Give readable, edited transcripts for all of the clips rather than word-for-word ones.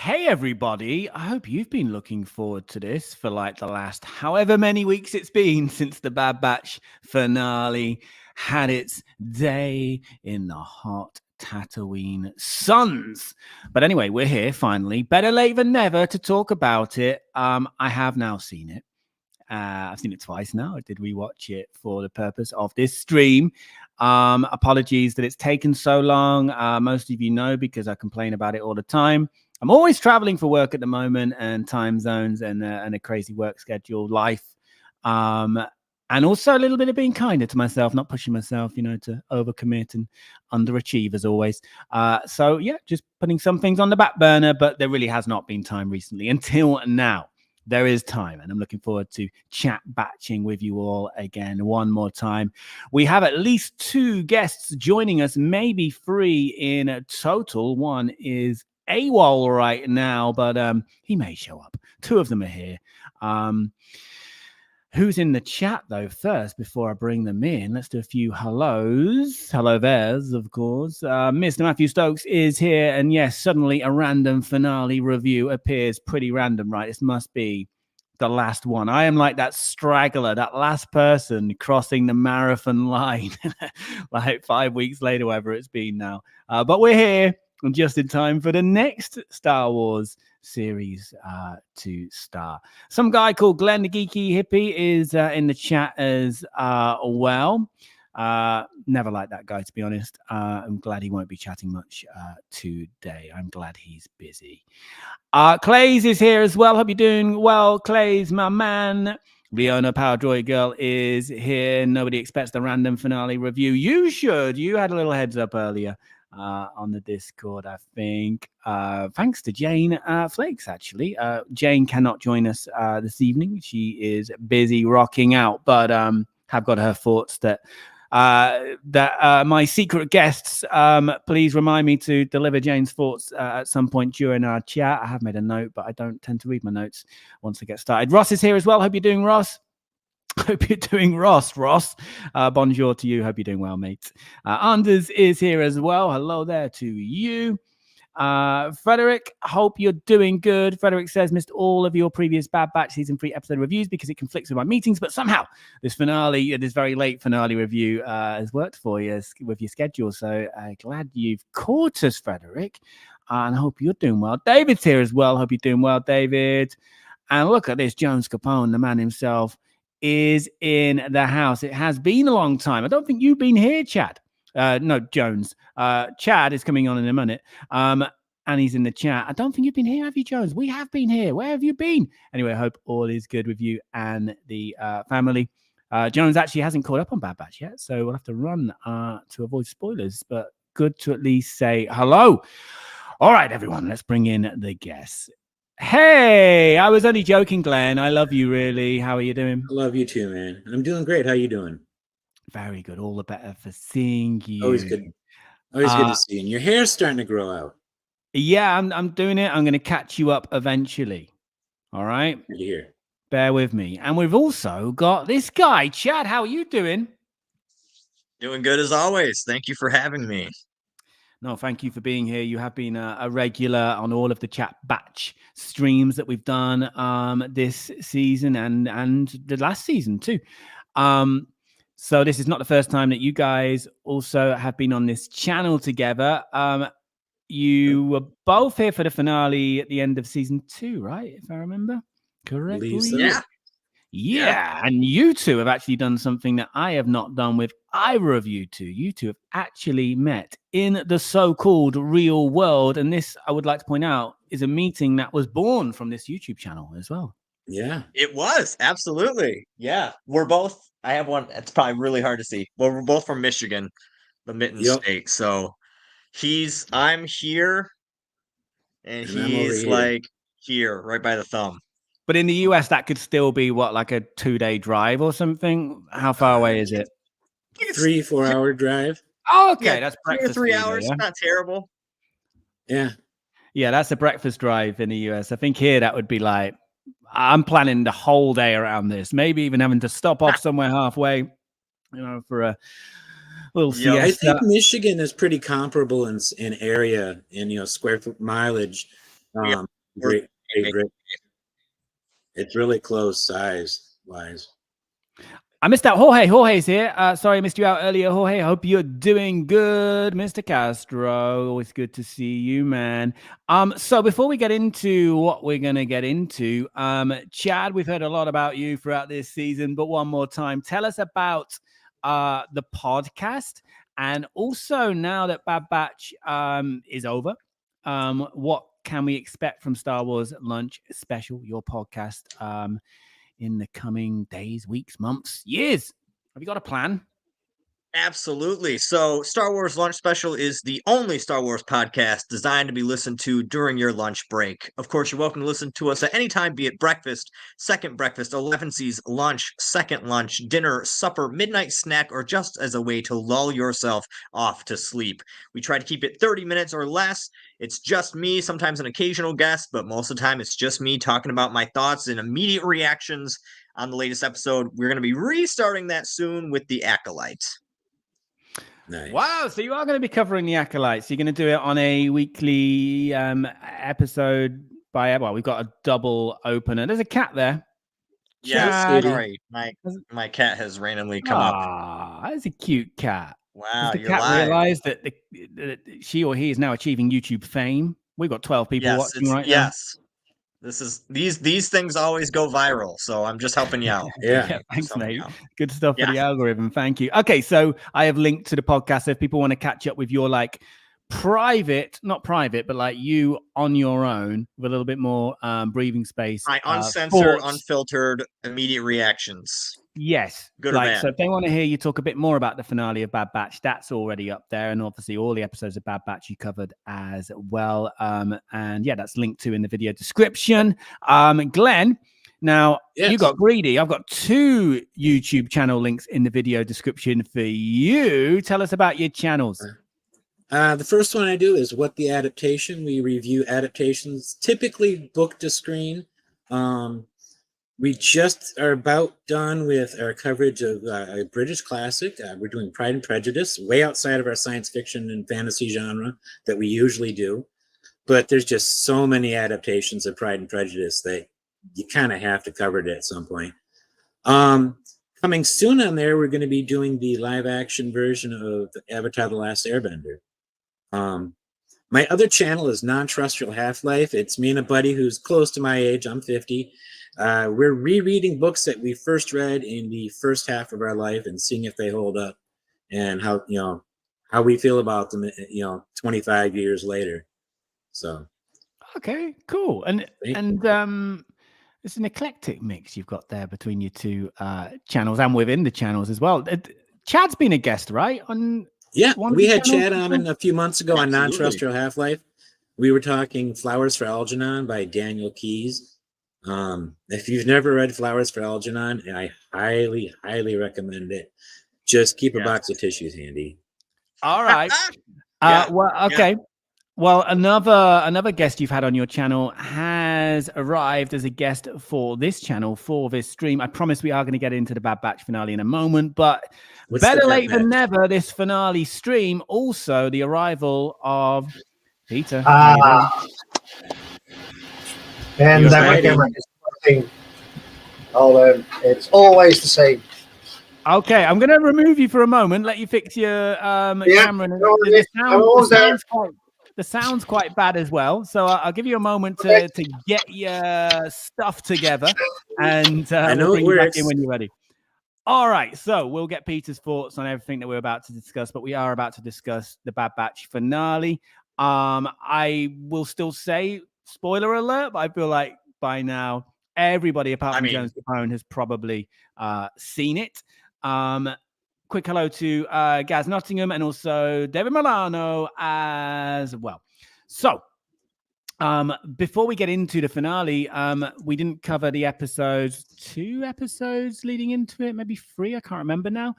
Hey everybody, I hope you've been looking forward to this for like the last however many weeks it's been since the Bad Batch finale had its day in the hot Tatooine suns. But anyway, we're here finally. Better late than never to talk about it. I have now seen it. I've seen it twice now. I did rewatch it for the purpose of this stream. Apologies that it's taken so long. Most of you know because I complain about it all the time. I'm always traveling for work at the moment, and time zones and a crazy work schedule, life, and also a little bit of being kinder to myself, not pushing myself, to overcommit and underachieve as always. So yeah, just putting some things on the back burner, but there really has not been time recently until now. There is time, and I'm looking forward to chat batching with you all again one more time. We have at least 2 guests joining us, maybe 3 in total. One is AWOL right now, but he may show up. 2 of them are here. Who's in the chat, though, first, before I bring them in? Let's do a few hellos. Hello there's, of course. Mr. Matthew Stokes is here, and yes, suddenly a random finale review appears. Pretty random, right? This must be the last one. I am like that straggler, that last person crossing the marathon line, like 5 weeks later, whatever it's been now. But we're here just in time for the next Star Wars series to start. Some guy called Glenn the Geeky Hippie is in the chat as well. Never liked that guy, to be honest. I'm glad he won't be chatting much today. I'm glad he's busy. Clays is here as well. Hope you're doing well, Clays, my man. Leona Power Droid Girl is here. Nobody expects the random finale review. You should. You had a little heads up earlier on the Discord, I think. Thanks to Jane Flakes, actually. Jane cannot join us this evening. She is busy rocking out, but have got her thoughts that my secret guests, please remind me to deliver Jane's thoughts at some point during our chat. I have made a note, but I don't tend to read my notes once I get started. Ross is here as well. Hope you're doing, Ross. Hope you're doing, Ross. Bonjour to you. Hope you're doing well, mate. Anders is here as well. Hello there to you. Frederick, hope you're doing good. Frederick says, missed all of your previous Bad Batch season 3 episode reviews because it conflicts with my meetings, but somehow this finale, this very late finale review has worked for you with your schedule. So glad you've caught us, Frederick, and I hope you're doing well. David's here as well. Hope you're doing well, David. And look at this, Jones Capone, the man himself, is in the house. It has been a long time. I don't think you've been here, Chad. No, Jones. Chad is coming on in a minute. And he's in the chat. I don't think you've been here, have you, Jones? We have been here. Where have you been? Anyway, I hope all is good with you and the family. Jones actually hasn't caught up on Bad Batch yet, so we'll have to run to avoid spoilers, but good to at least say hello. All right, everyone, let's bring in the guests. Hey, I was only joking, Glenn. I love you, really. How are you doing? I love you too, man. I'm doing great. How you doing? Very good. All the better for seeing you. Always good. Always good to see you. And your hair's starting to grow out. Yeah, I'm doing it. I'm going to catch you up eventually. All right? Good to hear. Bear with me. And we've also got this guy. Chad, how are you doing? Doing good as always. Thank you for having me. No, thank you for being here. You have been a regular on all of the chat batch streams that we've done this season and the last season too. So this is not the first time that you guys also have been on this channel together. You were both here for the finale at the end of season 2, right? If I remember correctly. So. Yeah, and you two have actually done something that I have not done with either of you two. You two have actually met in the so-called real world, and this, I would like to point out, is a meeting that was born from this YouTube channel as well. Yeah, it was. Absolutely. Yeah, we're both. I have one. It's probably really hard to see. Well, we're both from Michigan, the Mitten State. So I'm here, and he's like here, right by the thumb. But in the US, that could still be what, like a 2-day drive or something? How far away is it? 3-4 hour drive. Oh, okay. That's breakfast. 2 or 3 hours. Yeah? Not terrible. Yeah. Yeah, that's a breakfast drive in the US. I think here that would be like, I'm planning the whole day around this. Maybe even having to stop off somewhere halfway, for a little siesta. I think Michigan is pretty comparable in area, in square foot mileage. great. It's really close size wise. I missed out. Jorge's here. Sorry, I missed you out earlier, Jorge. I hope you're doing good, Mr. Castro. Always good to see you, man. So before we get into what we're gonna get into, Chad, we've heard a lot about you throughout this season, but one more time, tell us about the podcast, and also now that Bad Batch is over, what can we expect from Star Wars Lunch Special, your podcast? In the coming days, weeks, months, years? Have you got a plan? Absolutely. So, Star Wars Lunch Special is the only Star Wars podcast designed to be listened to during your lunch break. Of course, you're welcome to listen to us at any time, be it breakfast, second breakfast, 11C's lunch, second lunch, dinner, supper, midnight snack, or just as a way to lull yourself off to sleep. We try to keep it 30 minutes or less. It's just me, sometimes an occasional guest, but most of the time it's just me talking about my thoughts and immediate reactions on the latest episode. We're going to be restarting that soon with The Acolyte. Nice. Wow, so you are going to be covering the Acolytes. You're going to do it on a weekly episode by, well, we've got a double opener. There's a cat there. Yeah, sorry. My cat has randomly come up. Ah, that's a cute cat. Wow, Does the cat realize that she or he is now achieving YouTube fame? We've got 12 people watching right now. Yes. These things always go viral, so I'm just helping you out. Yeah, thanks, mate. Good stuff for the algorithm. Thank you. Okay, so I have linked to the podcast. So if people want to catch up with your private, not private, but like you on your own with a little bit more breathing space. My uncensored, unfiltered, immediate reactions. Yes. Good or bad. So if they want to hear you talk a bit more about the finale of Bad Batch, that's already up there. And obviously all the episodes of Bad Batch you covered as well. And yeah, that's linked to in the video description. Glenn, now you got greedy. I've got 2 YouTube channel links in the video description for you. Tell us about your channels. The first one I do is What the Adaptation. We review adaptations, typically book to screen. We just are about done with our coverage of a British classic. We're doing Pride and Prejudice, way outside of our science fiction and fantasy genre that we usually do. But there's just so many adaptations of Pride and Prejudice that you kind of have to cover it at some point. Coming soon on there, we're going to be doing the live action version of Avatar: The Last Airbender. My other channel is Non-Terrestrial Half-Life. It's me and a buddy who's close to my age. I'm 50. We're rereading books that we first read in the first half of our life and seeing if they hold up and how we feel about them, 25 years later. So. Okay, cool. And it's an eclectic mix you've got there between your 2 channels and within the channels as well. Chad's been a guest, right? Yeah, we had Chad on a few months ago on Non-Terrestrial Half-Life. We were talking Flowers for Algernon by Daniel Keyes. If you've never read Flowers for Algernon, I highly, highly recommend it. Just keep a box of tissues handy. All right. Well, okay. Yeah. Well, another guest you've had on your channel has arrived as a guest for this channel, for this stream. I promise we are going to get into the Bad Batch finale in a moment, but better late than never, this finale stream, also the arrival of Pieter. And my camera is working, although it's always the same. Okay, I'm going to remove you for a moment, let you fix your camera. The sound's quite bad as well, so I'll give you a moment to get your stuff together, and we'll bring you back in when you're ready. All right, so we'll get Peter's thoughts on everything that we're about to discuss, but we are about to discuss the Bad Batch finale. I will still say, spoiler alert, but I feel like by now everybody apart from Jones Capone has probably seen it. Quick hello to Gaz Nottingham and also David Milano as well. So, before we get into the finale, we didn't cover the episodes, 2 episodes leading into it, maybe 3, I can't remember now.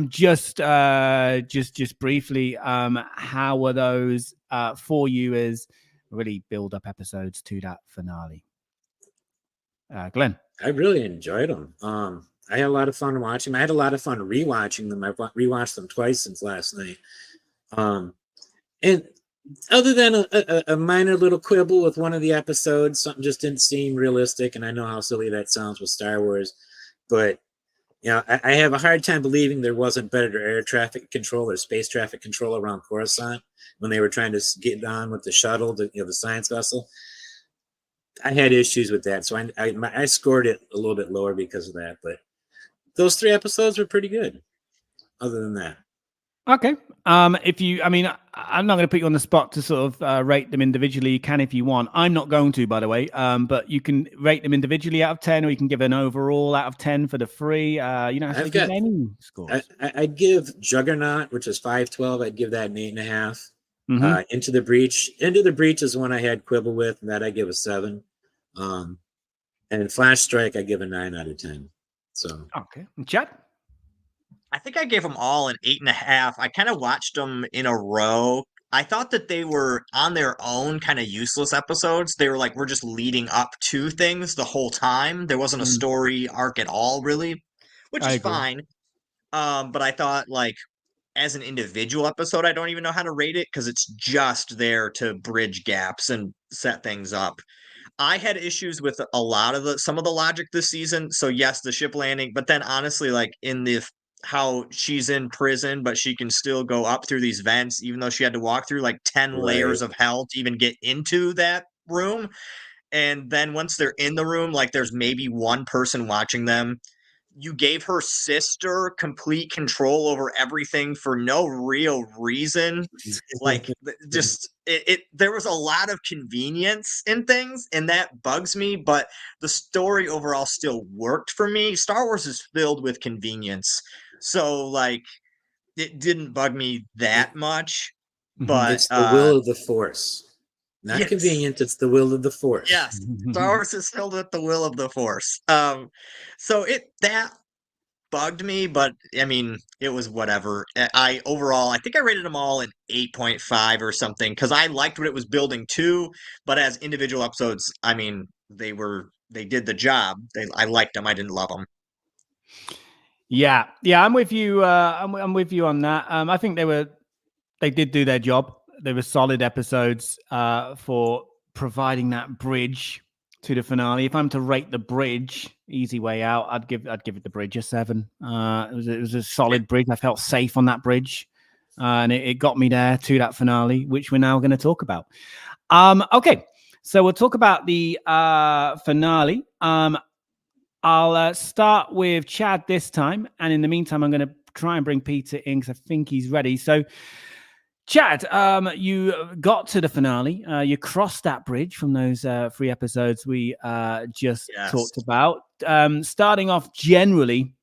Just briefly, how were those for you as really build-up episodes to that finale? Glenn? I really enjoyed them. I had a lot of fun watching them. I had a lot of fun rewatching them. I've rewatched them twice since last night. And other than a minor little quibble with one of the episodes, something just didn't seem realistic. And I know how silly that sounds with Star Wars, but I have a hard time believing there wasn't better air traffic control or space traffic control around Coruscant when they were trying to get on with the shuttle, the science vessel. I had issues with that, so I scored it a little bit lower because of that. But those 3 episodes were pretty good. Other than that, okay. If you, I mean, I'm not going to put you on the spot to sort of rate them individually. You can if you want. I'm not going to, by the way. But you can rate them individually out of 10, or you can give an overall out of 10 for the 3. You don't have to give any scores. I'd give Juggernaut, which is 5/12. I'd give that an 8.5. Mm-hmm. Into the Breach is one I had quibble with, and that I give a 7. And Flash Strike I give a 9 out of 10. So okay, Chad. I think I gave them all an 8.5. I kind of watched them in a row. I thought that they were on their own kind of useless episodes. They were like, we're just leading up to things the whole time. There wasn't a story arc at all, really, which is fine. But I thought, like, as an individual episode, I don't even know how to rate it because it's just there to bridge gaps and set things up. I had issues with a lot of some of the logic this season. So yes, the ship landing, but then honestly, like in the how she's in prison, but she can still go up through these vents, even though she had to walk through like 10 layers of hell to even get into that room. And then once they're in the room, like there's maybe one person watching them. You gave her sister complete control over everything for no real reason. Like just there was a lot of convenience in things, and that bugs me, but the story overall still worked for me. Star Wars is filled with convenience. So like it didn't bug me that much. But it's the will of the Force. Not yes. convenient, it's the will of the Force. Yes. Star Wars is filled with the will of the Force. So that bugged me, but I mean, it was whatever. I overall, I think I rated them all an 8.5 or something because I liked what it was building to, but as individual episodes, I mean, they did the job. I liked them. I didn't love them. Yeah, I'm with you. I'm with you on that. I think they did do their job. They were solid episodes for providing that bridge to the finale. If I'm to rate the bridge, easy way out, I'd give it the bridge a 7. It was a solid bridge. I felt safe on that bridge, and it got me there to that finale, which we're now going to talk about. Okay, so we'll talk about the finale. I'll start with Chad this time, and in the meantime, I'm going to try and bring Pieter in because I think he's ready. So, Chad, you got to the finale. You crossed that bridge from those 3 episodes we just talked about. Starting off generally,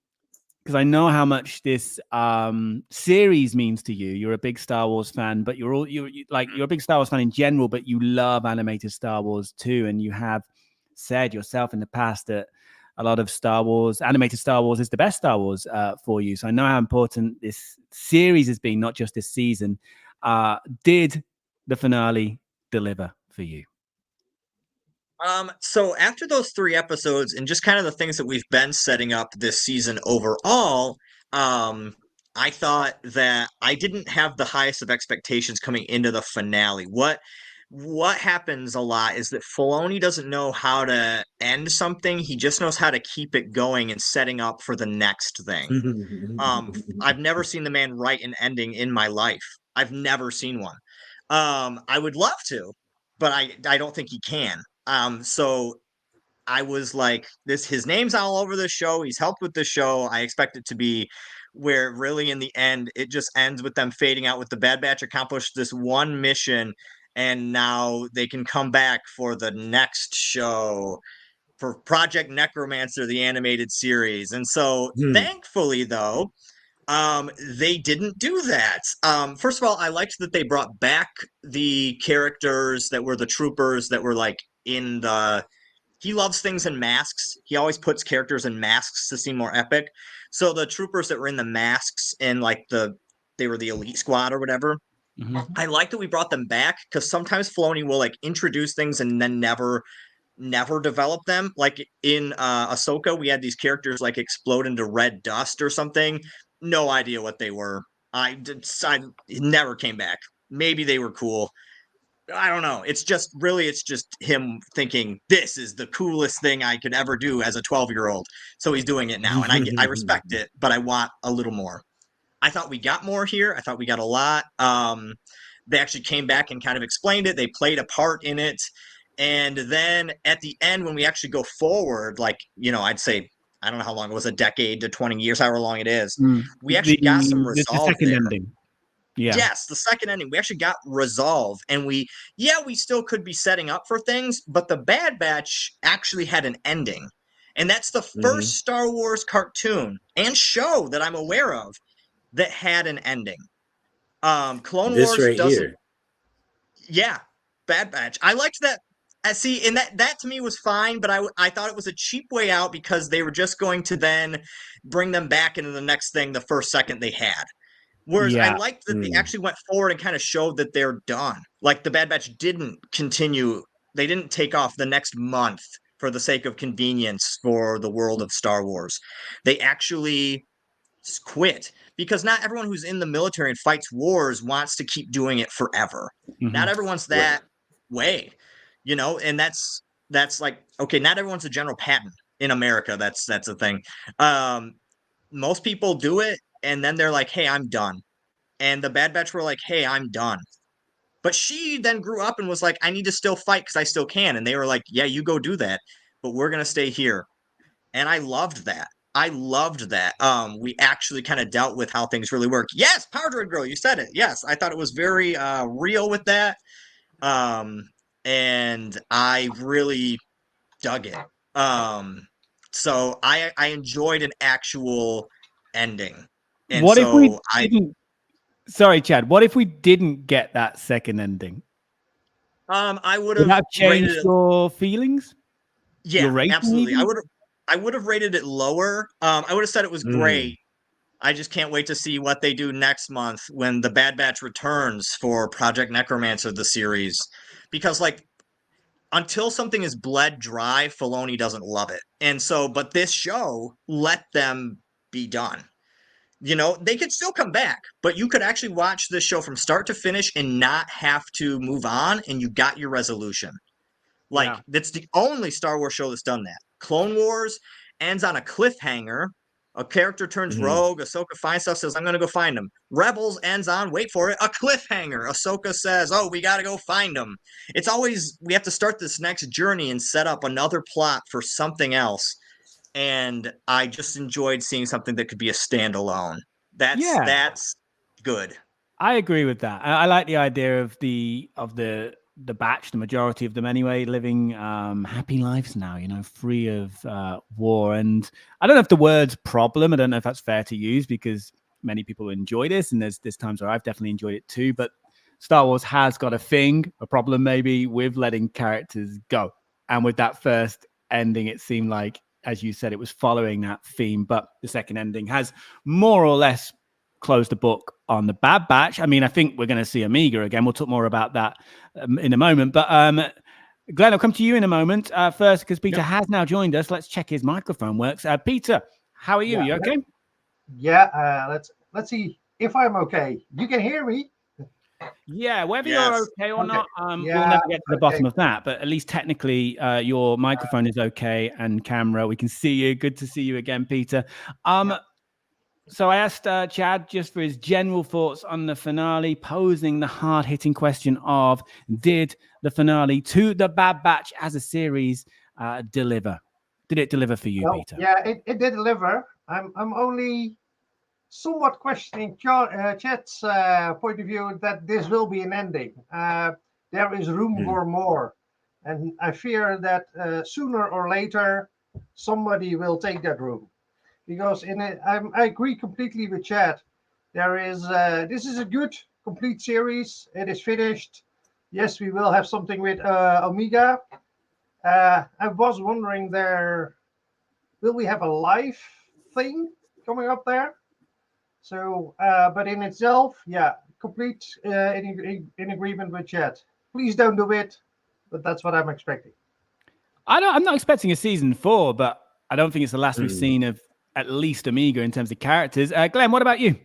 because I know how much this series means to you. You're a big Star Wars fan, but you're a big Star Wars fan in general, but you love animated Star Wars too, and you have said yourself in the past that a lot of animated Star Wars is the best Star Wars for you. So I know how important this series has been, not just this season. Did the finale deliver for you? So after those 3 episodes and just kind of the things that we've been setting up this season overall, I thought that I didn't have the highest of expectations coming into the finale. What happens a lot is that Filoni doesn't know how to end something. He just knows how to keep it going and setting up for the next thing. I've never seen the man write an ending in my life. I've never seen one. I would love to, but I don't think he can. So I was like, his name's all over the show. He's helped with the show. I expect it to be where really in the end, it just ends with them fading out with the Bad Batch accomplished this one mission. And now they can come back for the next show for Project Necromancer, the animated series. And so thankfully though, they didn't do that. First of all, I liked that they brought back the characters that were the troopers that were like in the. He loves things in masks. He always puts characters in masks to seem more epic. So the troopers that were in the masks and like they were the elite squad or whatever. Mm-hmm. I like that we brought them back because sometimes Filoni will like introduce things and then never develop them. Like in Ahsoka, we had these characters like explode into red dust or something. No idea what they were. I never came back. Maybe they were cool. I don't know. It's just him thinking this is the coolest thing I could ever do as a 12-year-old. So he's doing it now, and I respect it, but I want a little more. I thought we got more here. I thought we got a lot. They actually came back and kind of explained it. They played a part in it. And then at the end, when we actually go forward, like, I'd say, I don't know how long it was, a decade to 20 years, however long it is. We actually got some resolve the second there. ending. Yeah. Yes, the second ending. We actually got resolve. And we still could be setting up for things, but the Bad Batch actually had an ending. And that's the first Star Wars cartoon and show that I'm aware of that had an ending. Clone This Wars right doesn't. Here. Yeah, Bad Batch. I liked that. See, and that to me was fine, but I thought it was a cheap way out because they were just going to then bring them back into the next thing the first second they had. Whereas I liked that they actually went forward and kind of showed that they're done. Like the Bad Batch didn't continue. They didn't take off the next month for the sake of convenience for the world of Star Wars. They actually quit because not everyone who's in the military and fights wars wants to keep doing it forever. Not everyone's that way, and that's like, okay, not everyone's a General Patton in America. That's a thing. Most people do it and then they're like, hey, I'm done. And the Bad Batch were like, hey, I'm done. But she then grew up and was like, I need to still fight because I still can. And they were like, yeah, you go do that, but we're going to stay here. And I loved that. We actually kind of dealt with how things really work. Yes, Power Droid Girl, you said it. Yes, I thought it was very real with that. And I really dug it. So I enjoyed an actual ending. And what so if we didn't? Sorry, Chad. What if we didn't get that second ending? I would Would that have changed your feelings? Yeah, your rating, absolutely. even? I would have rated it lower. I would have said it was great. I just can't wait to see what they do next month when the Bad Batch returns for Project Necromancer, the series. Because, like, until something is bled dry, Filoni doesn't love it. And so, but this show let them be done. They could still come back, but you could actually watch this show from start to finish and not have to move on, and you got your resolution. Like, that's the only Star Wars show that's done that. Clone Wars ends on a cliffhanger. A character turns rogue. Ahsoka finds stuff, says, I'm going to go find him. Rebels ends on, wait for it, a cliffhanger. Ahsoka says, oh, we got to go find him. It's always, we have to start this next journey and set up another plot for something else. And I just enjoyed seeing something that could be a standalone. That's good. I agree with that. I like the idea of the batch, the majority of them anyway, living happy lives now, free of war. And I don't know if the word's problem, I don't know if that's fair to use, because many people enjoy this, and there's times where I've definitely enjoyed it too. But Star Wars has got a problem maybe with letting characters go. And with that first ending, it seemed like, as you said, it was following that theme. But the second ending has more or less closed the book on the Bad Batch. I mean, I think we're going to see Omega again. We'll talk more about that in a moment. But Glenn, I'll come to you in a moment. First, because Peter has now joined us. Let's check his microphone works. Peter, how are you? You okay? Yeah. Let's see if I'm okay. You can hear me. Yeah, whether you're okay or not, we'll never get to the bottom of that. But at least technically, your microphone is okay, and camera, we can see you. Good to see you again, Peter. So I asked Chad just for his general thoughts on the finale, posing the hard-hitting question of, did the finale to the Bad Batch as a series deliver? Did it deliver for you, Peter? Yeah, it did deliver. I'm only somewhat questioning Chad's point of view that this will be an ending. There is room for more. And I fear that sooner or later, somebody will take that room. Because I agree completely with Chad. This is a good, complete series. It is finished. Yes, we will have something with Omega. I was wondering will we have a live thing coming up there? So, but in itself, complete in agreement with Chad. Please don't do it, but that's what I'm expecting. I'm not expecting a season 4, but I don't think it's the last we've seen of at least Omega in terms of characters. Glenn, what about you?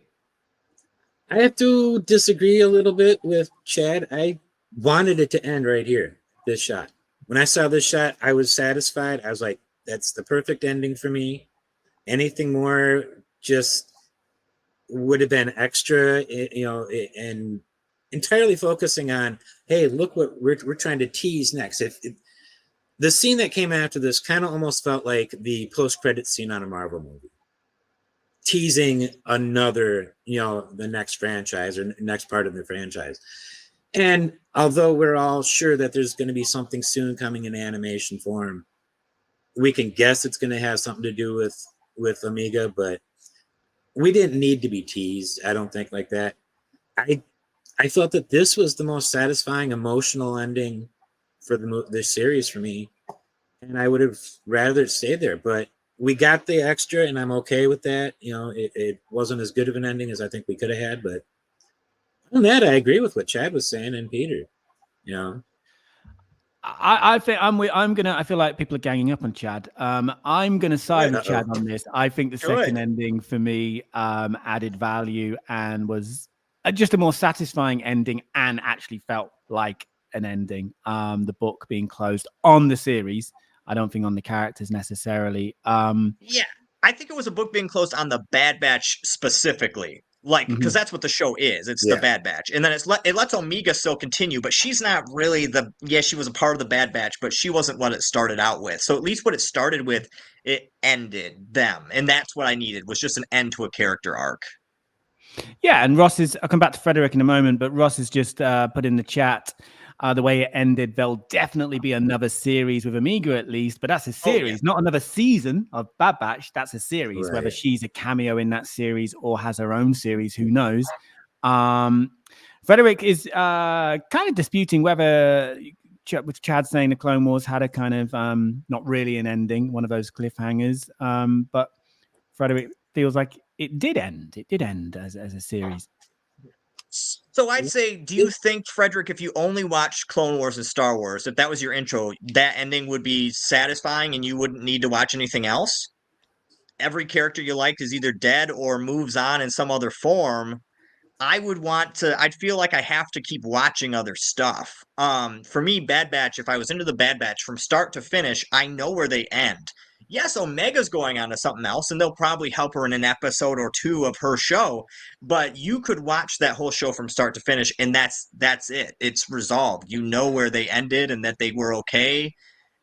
I have to disagree a little bit with Chad. I wanted it to end right here, this shot. When I saw this shot, I was satisfied. I was like, that's the perfect ending for me. Anything more just would have been extra, and entirely focusing on, hey, look what we're trying to tease next. If the scene that came after this kind of almost felt like the post-credit scene on a Marvel movie, teasing another, the next franchise or next part of the franchise. And although we're all sure that there's going to be something soon coming in animation form, we can guess it's going to have something to do with Omega, but we didn't need to be teased. I don't think like that. I felt that this was the most satisfying emotional ending for the series for me, and I would have rather stayed there. But we got the extra, and I'm okay with that. It wasn't as good of an ending as I think we could have had, but on that, I agree with what Chad was saying and Peter. I think I feel like people are ganging up on Chad. I'm gonna side with Chad on this. I think the second ending for me added value and was just a more satisfying ending and actually felt like an ending. The book being closed on the series. I don't think on the characters necessarily. Yeah, I think it was a book being closed on the Bad Batch specifically. Like, because that's what the show is. It's the Bad Batch. And then it lets Omega still continue, but she's not really she was a part of the Bad Batch, but she wasn't what it started out with. So at least what it started with, it ended them. And that's what I needed, was just an end to a character arc. Yeah, and I'll come back to Frederick in a moment, but Ross has just put in the chat, the way it ended, there'll definitely be another series with Omega at least, but that's a series, not another season of Bad Batch. That's a series, right. Whether she's a cameo in that series or has her own series, who knows? Frederick is kind of disputing whether, with Chad saying the Clone Wars had a kind of not really an ending, one of those cliffhangers, but Frederick feels like it did end. It did end as a series. So I'd say, do you think, Frederick, if you only watched Clone Wars and Star Wars, if that was your intro, that ending would be satisfying and you wouldn't need to watch anything else? Every character you liked is either dead or moves on in some other form. I'd feel like I have to keep watching other stuff. For me, Bad Batch, if I was into the Bad Batch from start to finish, I know where they end. Yes, Omega's going on to something else, and they'll probably help her in an episode or two of her show, but you could watch that whole show from start to finish, and that's it. It's resolved. You know where they ended and that they were okay,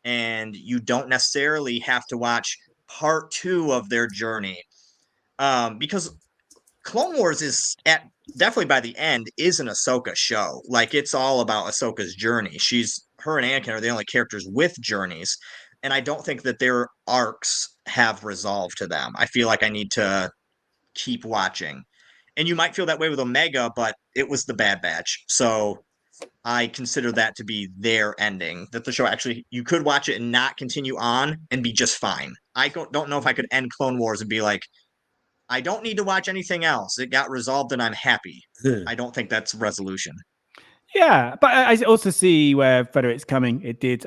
and you don't necessarily have to watch part 2 of their journey. Because Clone Wars is definitely by the end is an Ahsoka show. Like, it's all about Ahsoka's journey. Her and Anakin are the only characters with journeys, and I don't think that their arcs have resolved to them. I feel like I need to keep watching. And you might feel that way with Omega, but it was the Bad Batch. So I consider that to be their ending. That the show actually, you could watch it and not continue on and be just fine. I don't know if I could end Clone Wars and be like, I don't need to watch anything else. It got resolved and I'm happy. I don't think that's resolution. Yeah, but I also see where Frederick's coming. It did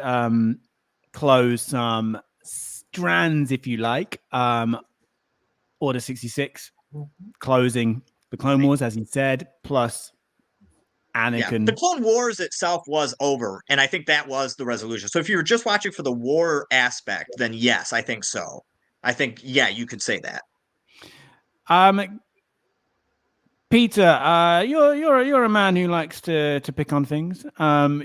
close some strands, if you like. Order 66, closing the Clone Wars, as he said, plus Anakin. Yeah, the Clone Wars itself was over, and I think that was the resolution. So if you were just watching for the war aspect, then yes, I think so. I think, yeah, you could say that. Peter, you're a man who likes to pick on things.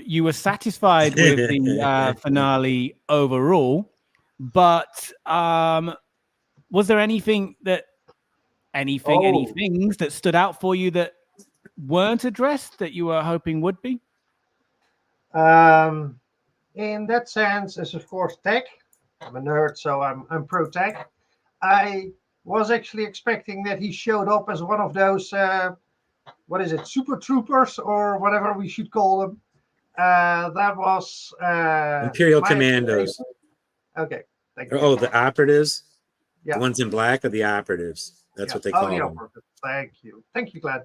You were satisfied with the finale overall, but was there anything that stood out for you that weren't addressed that you were hoping would be? In that sense, is of course tech. I'm a nerd, so I'm pro tech. I was actually expecting that he showed up as one of those, what is it, super troopers or whatever we should call them. That was Imperial Commandos. Okay, thank you. Oh, the operatives. Yeah. The ones in black are the operatives. That's what they call them. Operatives. Thank you, Glenn.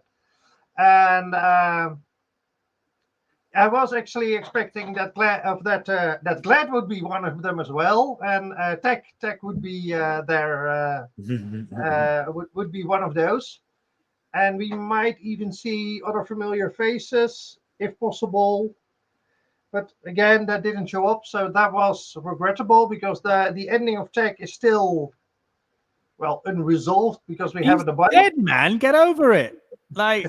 And I was actually expecting that Glad would be one of them as well, and Tech would be there. Would be one of those, and we might even see other familiar faces if possible. But again, that didn't show up, so that was regrettable because the ending of Tech is still, well, unresolved because we He's haven't abided. dead, man. Get over it. Like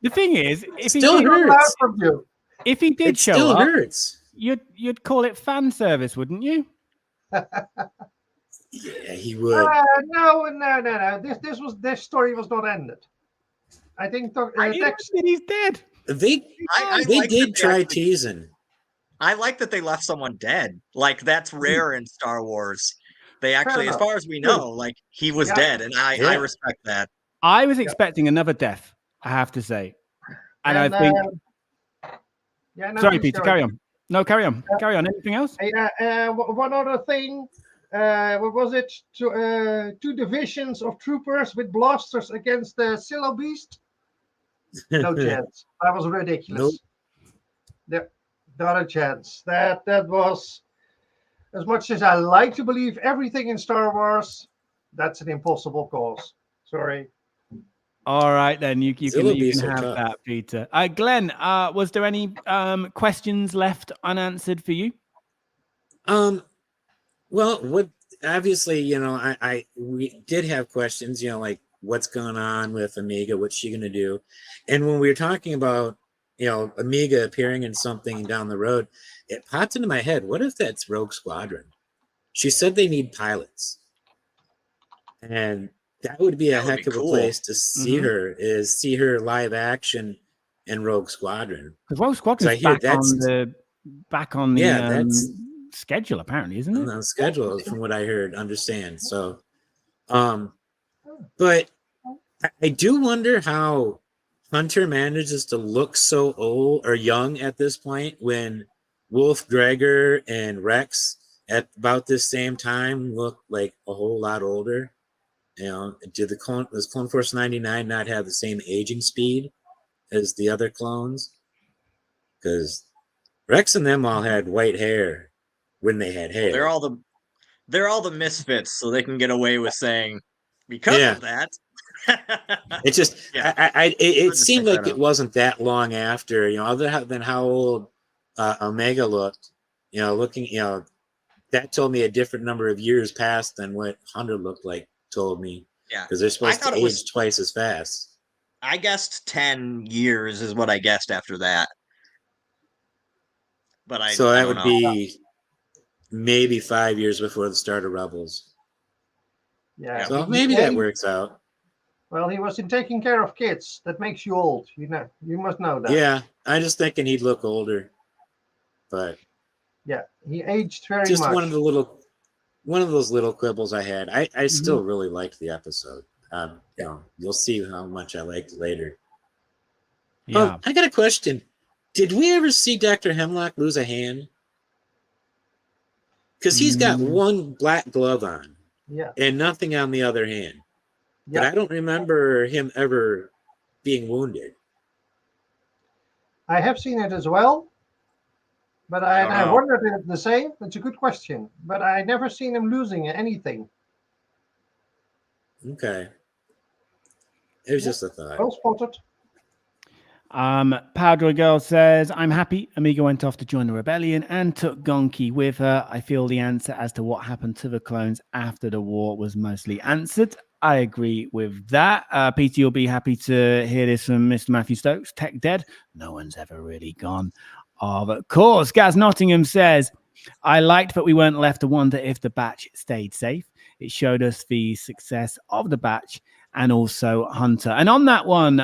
the thing is, if he Still did, hurts. From you. if he did It show still up, hurts. you'd call it fan service, wouldn't you? Yeah, he would. No. This story was not ended. I think He's dead. They I they like did that try actually- teasing. I like that they left someone dead. Like that's rare in Star Wars. They actually, as enough. far as we know, like he was Yeah. dead, and I Yeah. respect that. I was expecting another death, I have to say. And I think sorry, Peter, carry on. No, carry on. Carry on. Anything else? One other thing. What was it? Two divisions of troopers with blasters against the Silo Beast? No chance. That was ridiculous. Nope. Not a chance. That was, as much as I like to believe everything in Star Wars, that's an impossible cause. Sorry. All right, then you can Beasts are have tough. that, Peter. Glenn, was there any questions left unanswered for you? Well, what obviously, we did have questions, like what's going on with Omega, what's she gonna do? And when we were talking about, Omega appearing in something down the road, it popped into my head, what if that's Rogue Squadron? She said they need pilots. And that would be a heck of a place to see her, is see her live action in Rogue Squadron. Because Rogue Squadron is back on the schedule, apparently, isn't it? On the schedule, from what I heard, understand. So, but I do wonder how Hunter manages to look so old or young at this point when Wolf Gregor and Rex at about this same time look like a whole lot older. Does Clone Force 99 not have the same aging speed as the other clones? Because Rex and them all had white hair when they had hair. They're all the misfits, so they can get away with saying because of that. It just it seemed like it wasn't that long after, other than how old Omega looked. That told me a different number of years past than what Hunter looked like told me. Yeah, because they're supposed to age twice as fast. I guessed 10 years is what I guessed after that. But that would be maybe 5 years before the start of Rebels. Yeah. So maybe that works out. Well, he was in taking care of kids. That makes you old. You must know that. Yeah, I'm just thinking he'd look older. But yeah, he aged very much. Just one of those little quibbles I had. I still really liked the episode. You'll see how much I liked it later. Yeah. I got a question. Did we ever see Dr. Hemlock lose a hand? Because he's got one black glove on. Yeah. And nothing on the other hand. Yeah. But I don't remember him ever being wounded. I have seen it as well. But I wondered if it's the same. It's a good question. But I never seen him losing anything. Okay. It was just a thought. Well spotted. Powder Girl says, I'm happy Amiga went off to join the rebellion and took Gonki with her. I feel the answer as to what happened to the clones after the war was mostly answered. I agree with that. Peter, you'll be happy to hear this from Mr. Matthew Stokes. Tech dead. No one's ever really gone. Of course. Gaz Nottingham says, I liked that we weren't left to wonder if the batch stayed safe. It showed us the success of the batch and also Hunter. And on that one,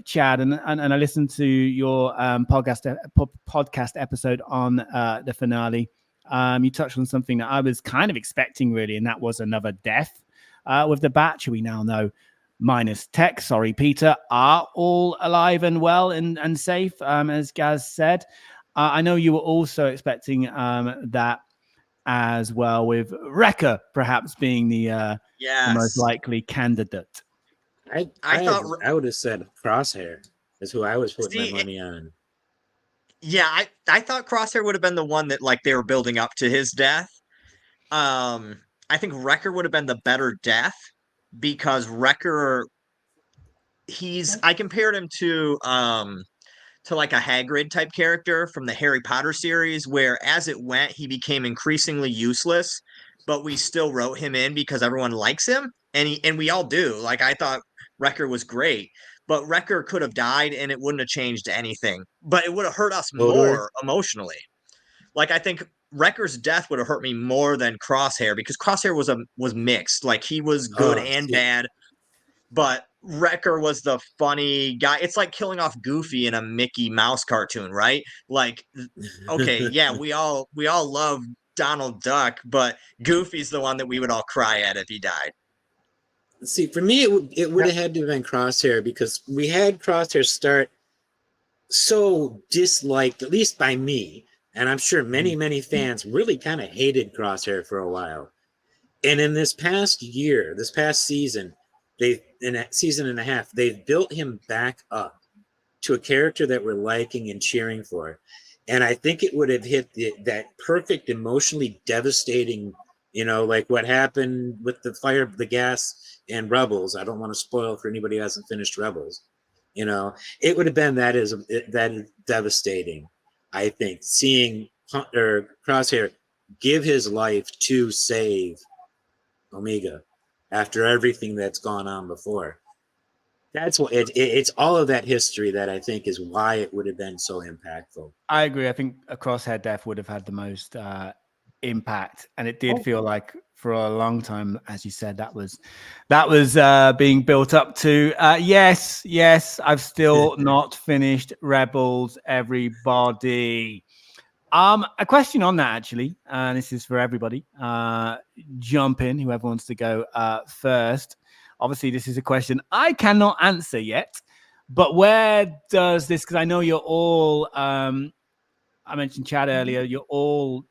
Chad, and I listened to your podcast episode on the finale. You touched on something that I was kind of expecting, really, and that was another death with the batch. We now know minus Tech, sorry, Peter, are all alive and well and safe, as Gaz said. I know you were also expecting that as well, with Wrecker perhaps being the most likely candidate. I would have said Crosshair is who I was putting my money on. Yeah, I thought Crosshair would have been the one that they were building up to his death. I think Wrecker would have been the better death because Wrecker, I compared him to to like a Hagrid type character from the Harry Potter series, where as it went, he became increasingly useless, but we still wrote him in because everyone likes him, and we all do. Like I thought Wrecker was great, but Wrecker could have died and it wouldn't have changed anything, but it would have hurt us Totally. more emotionally. Like I think Wrecker's death would have hurt me more than Crosshair because Crosshair was mixed. Like he was good and bad, but Wrecker was the funny guy. It's like killing off Goofy in a Mickey Mouse cartoon, right? Like, okay, yeah, we all love Donald Duck, but Goofy's the one that we would all cry at if he died. See, for me, it would have had to have been Crosshair because we had Crosshair start so disliked, at least by me, and I'm sure many fans really kind of hated Crosshair for a while. And in this past year, this past season, in a season and a half, they've built him back up to a character that we're liking and cheering for. And I think it would have hit that perfect, emotionally devastating, like what happened with the gas and Rebels. I don't want to spoil for anybody who hasn't finished Rebels. It would have been that is devastating. I think seeing Crosshair give his life to save Omega after everything that's gone on before. That's what it's all of that history that I think is why it would have been so impactful. I agree. I think a Crosshair death would have had the most impact, and it did feel like for a long time, as you said, that was being built up to. Yes, I've still not finished Rebels. Everybody. A question on that actually, this is for everybody. Jump in, whoever wants to go first. Obviously, this is a question I cannot answer yet, but where does this? Because I know you're all. I mentioned Chad earlier. You're all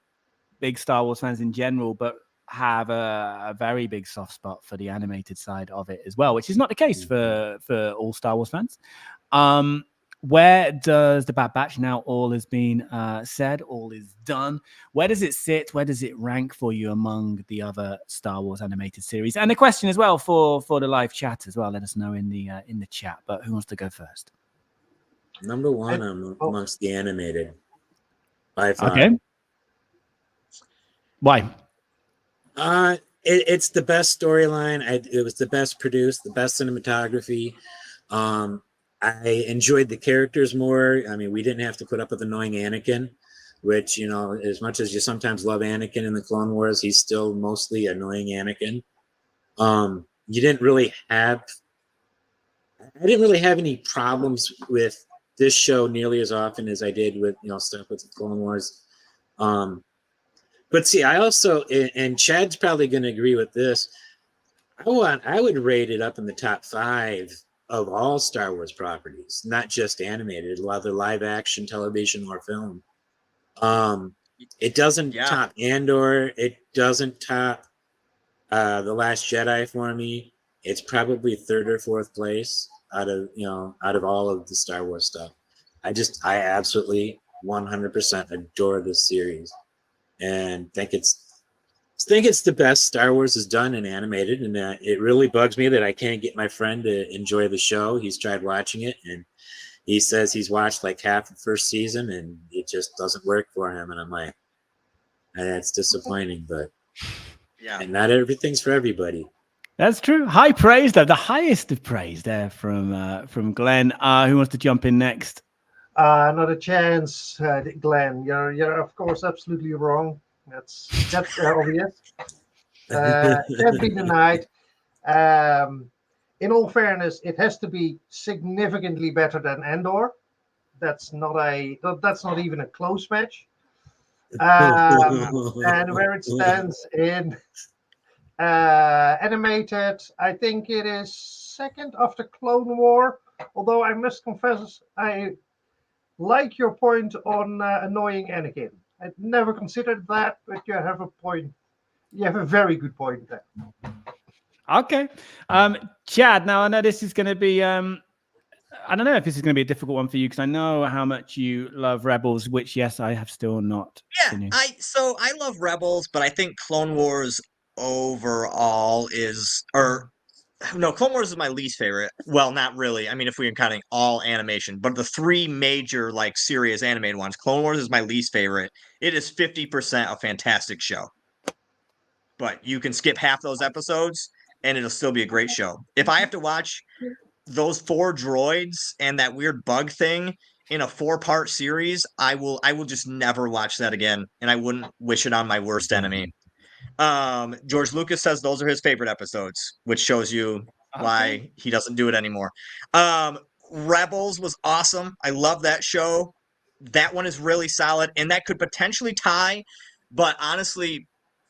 big Star Wars fans in general, but have a very big soft spot for the animated side of it as well, which is not the case for all Star Wars fans. Where does the Bad Batch, now all has been said, all is done, where does it sit? Where does it rank for you among the other Star Wars animated series? And a question as well for the live chat as well. Let us know in the chat. But who wants to go first? Number one amongst the animated. By far. Okay. Why? It's the best storyline. It was the best produced, the best cinematography. I enjoyed the characters more. I mean, we didn't have to put up with annoying Anakin, which, as much as you sometimes love Anakin in the Clone Wars, he's still mostly annoying Anakin. You didn't really have... I didn't really have any problems with this show nearly as often as I did with, stuff with the Clone Wars. But see, I also... And Chad's probably going to agree with this. I would rate it up in the top 5 of all Star Wars properties, not just animated, whether live action, television, or film. It doesn't top Andor. It doesn't top The Last Jedi for me. It's probably 3rd or 4th place out of all of the Star Wars stuff. I absolutely 100% adore this series and think it's the best Star Wars has done in animated, and it really bugs me that I can't get my friend to enjoy the show. He's tried watching it, and he says he's watched like half the first season, and it just doesn't work for him. And I'm like, that's disappointing, but and not everything's for everybody. That's true. High praise, though. The highest of praise there from Glenn. Who wants to jump in next? Not a chance, Glenn. You're of course absolutely wrong. That's obvious. Can't be denied. In all fairness, it has to be significantly better than Andor. That's not even a close match. And where it stands in animated, I think it is second after Clone War. Although I must confess, I like your point on annoying Anakin. I never considered that, but you have a point. You have a very good point there. Okay. Chad, now I know this is going to be, I don't know if this is going to be a difficult one for you because I know how much you love Rebels, which, yes, I have still not. Yeah, I love Rebels, but I think Clone Wars overall is, or no, Clone Wars is my least favorite. Well, not really. I mean, if we're counting all animation, but the three major like serious animated ones, Clone Wars is my least favorite. It is 50% a fantastic show. But you can skip half those episodes and it'll still be a great show. If I have to watch those 4 droids and that weird bug thing in a 4-part series, I will just never watch that again, and I wouldn't wish it on my worst enemy. George Lucas says those are his favorite episodes, which shows you why he doesn't do it anymore. Rebels was awesome. I love that show. That one is really solid, and that could potentially tie, but honestly,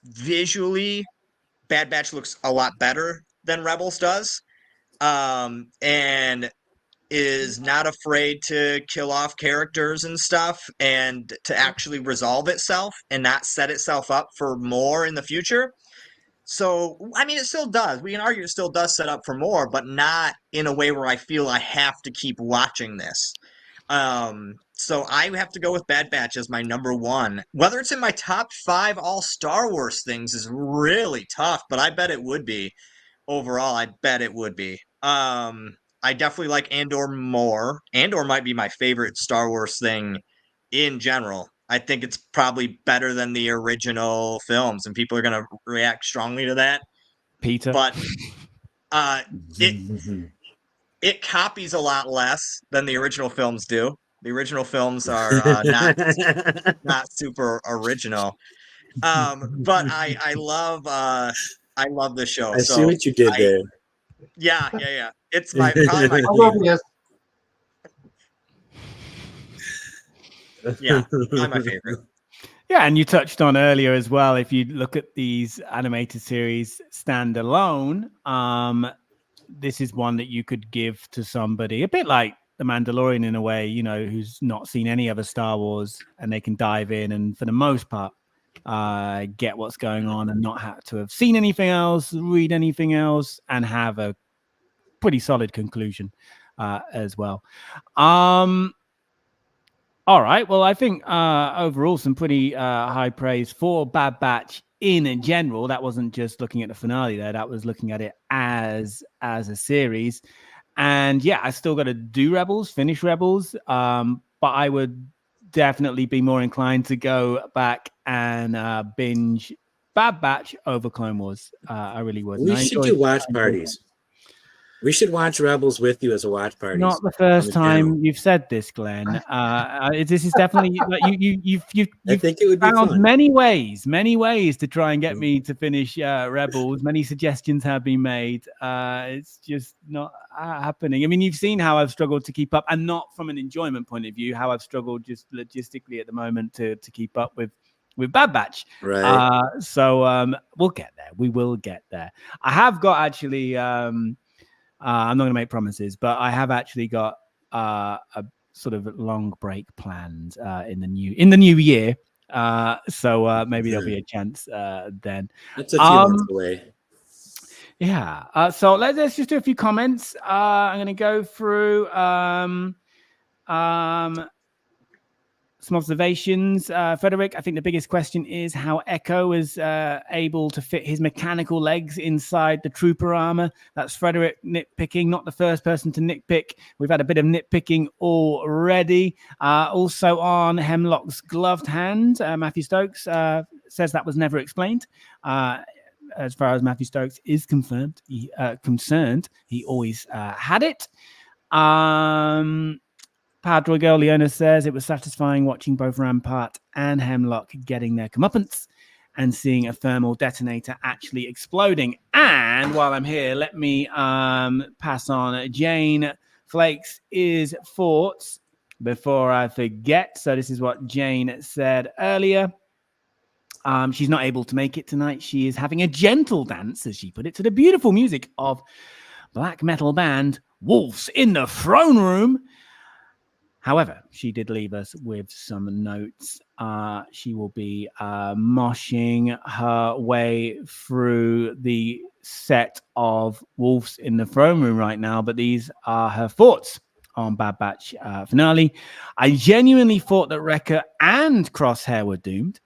visually, Bad Batch looks a lot better than Rebels does. And is not afraid to kill off characters and stuff and to actually resolve itself and not set itself up for more in the future. So, I mean, it still does. We can argue it still does set up for more, but not in a way where I feel I have to keep watching this. So I have to go with Bad Batch as my number 1. Whether it's in my top 5 all Star Wars things is really tough, but I bet it would be. Overall, I bet it would be. I definitely like Andor more. Andor might be my favorite Star Wars thing in general. I think it's probably better than the original films, and people are going to react strongly to that. Pieter. But it copies a lot less than the original films do. The original films are not super original. But I love the show. I see what you did there. Yeah. It's probably my favorite. Yeah, probably my favorite. Yeah, and you touched on earlier as well. If you look at these animated series standalone, this is one that you could give to somebody a bit like The Mandalorian in a way, you know, who's not seen any other Star Wars, and they can dive in and for the most part get what's going on and not have to have seen anything else, read anything else, and have a pretty solid conclusion as well. All right. Well, I think overall some pretty high praise for Bad Batch in general. That wasn't just looking at the finale there. That was looking at it as a series. And yeah, I still got to do Rebels, finish Rebels. But I would definitely be more inclined to go back and binge Bad Batch over Clone Wars. I really would. We should do watch parties. We should watch Rebels with you as a watch party. Not the first time you've said this, Glenn. This is definitely you've I think it would be found fun. many ways to try and get me to finish Rebels. Many suggestions have been made. It's just not happening. I mean, you've seen how I've struggled to keep up, and not from an enjoyment point of view, how I've struggled just logistically at the moment to keep up with Bad Batch. Right. So we'll get there. We will get there. I have got actually. I'm not going to make promises, but I have actually got a sort of long break planned in the new year. So maybe there'll be a chance then. That's a few months away. Yeah. So let's just do a few comments. I'm going to go through some observations. Frederick, I think the biggest question is how Echo is able to fit his mechanical legs inside the trooper armor. That's Frederick nitpicking, not the first person to nitpick. We've had a bit of nitpicking already. Also on Hemlock's gloved hand, Matthew Stokes says that was never explained. As far as Matthew Stokes is concerned, he always had it. Padre Girl Leona says it was satisfying watching both Rampart and Hemlock getting their comeuppance and seeing a thermal detonator actually exploding. And while I'm here, let me pass on Jane Flakes' thoughts before I forget. So this is what Jane said earlier. She's not able to make it tonight. She is having a gentle dance, as she put it, to the beautiful music of black metal band Wolves in the Throne Room. However, she did leave us with some notes. She will be moshing her way through the set of Wolves in the Throne Room right now, but these are her thoughts on Bad Batch finale. I genuinely thought that Wrecker and Crosshair were doomed.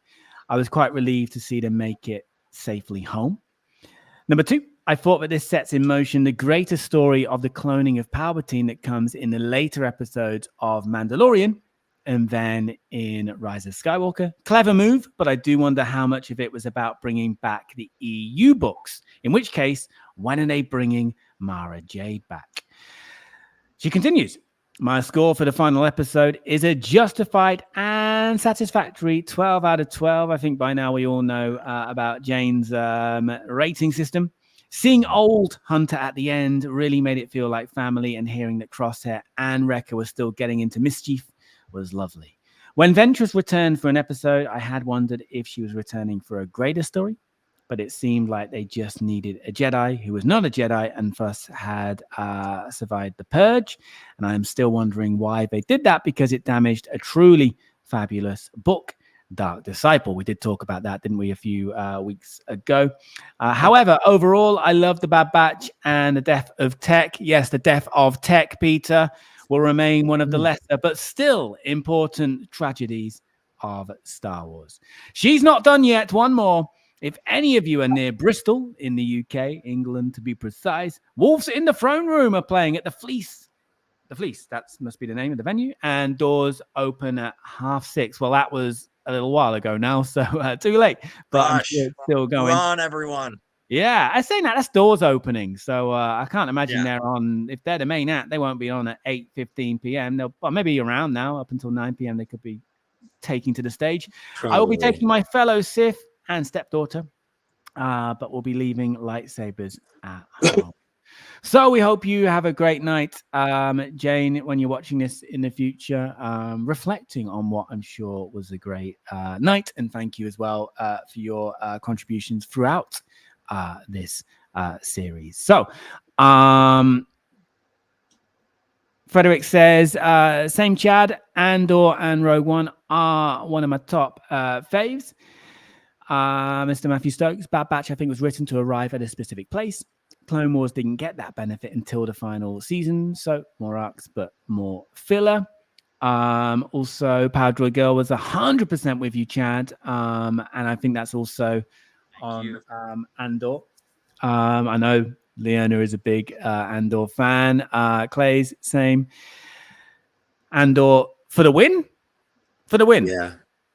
I was quite relieved to see them make it safely home. Number 2, I thought that this sets in motion the greater story of the cloning of Palpatine that comes in the later episodes of Mandalorian and then in Rise of Skywalker. Clever move, but I do wonder how much of it was about bringing back the EU books. In which case, when are they bringing Mara Jade back? She continues. My score for the final episode is a justified and satisfactory 12 out of 12. I think by now we all know about Jane's rating system. Seeing old Hunter at the end really made it feel like family, and hearing that Crosshair and Wrecker were still getting into mischief was lovely. When Ventress returned for an episode, I had wondered if she was returning for a greater story, but it seemed like they just needed a Jedi who was not a Jedi and thus had survived the Purge. And I'm still wondering why they did that, because it damaged a truly fabulous book, Dark Disciple. We did talk about that, didn't we, a few weeks ago? However, overall, I love the Bad Batch and the death of Tech. Yes, the death of Tech, Peter, will remain one of the lesser but still important tragedies of Star Wars. She's not done yet. One more. If any of you are near Bristol in the UK, England to be precise, Wolves in the Throne Room are playing at the Fleece. The Fleece, that must be the name of the venue, and doors open at 6:30. Well, that was a little while ago now, so too late, but I'm sure it's still going. Run, everyone. Yeah, I say that's doors opening, so I can't imagine they're on. If they're the main act, they won't be on at 8:15 p.m. They'll maybe around now up until 9 p.m. they could be taking to the stage. Probably. I will be taking my fellow Sith and stepdaughter, but we'll be leaving lightsabers at home. So we hope you have a great night, Jane, when you're watching this in the future, reflecting on what I'm sure was a great night. And thank you as well for your contributions throughout this series. So Frederick says, same Chad, Andor and Rogue One are one of my top faves. Mr. Matthew Stokes, Bad Batch, I think, was written to arrive at a specific place. Clone Wars didn't get that benefit until the final season, so more arcs, but more filler. Also, Power Droid Girl was 100% with you, Chad, and I think that's also on Andor. I know Leona is a big Andor fan. Clay's same. Andor for the win? For the win.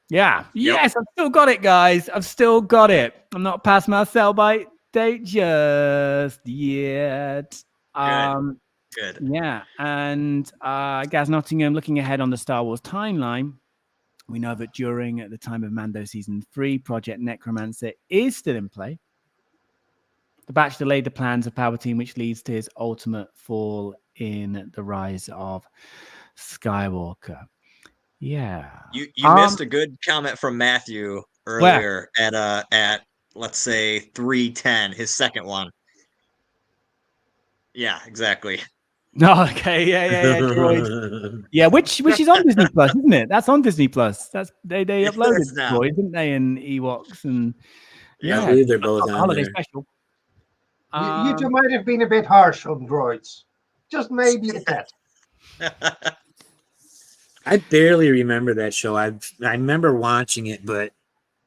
Yeah. Yes, I've still got it, guys. I've still got it. I'm not past my sell-by date just yet. Good. Yeah, and Gaz Nottingham, looking ahead on the Star Wars timeline, we know that during at the time of Mando Season 3, Project Necromancer is still in play. The Batch delayed the plans of Palpatine, which leads to his ultimate fall in the Rise of Skywalker. Yeah. You missed a good comment from Matthew earlier at let's say 3:10, his second one. Yeah, exactly. Oh, okay, yeah. Yeah, which is on Disney Plus, isn't it? That's on Disney Plus. That's they uploaded Droids, didn't they? And Ewoks and I believe they're both on holiday there. Special. You two might have been a bit harsh on droids, just maybe a tad. I barely remember that show. I remember watching it, but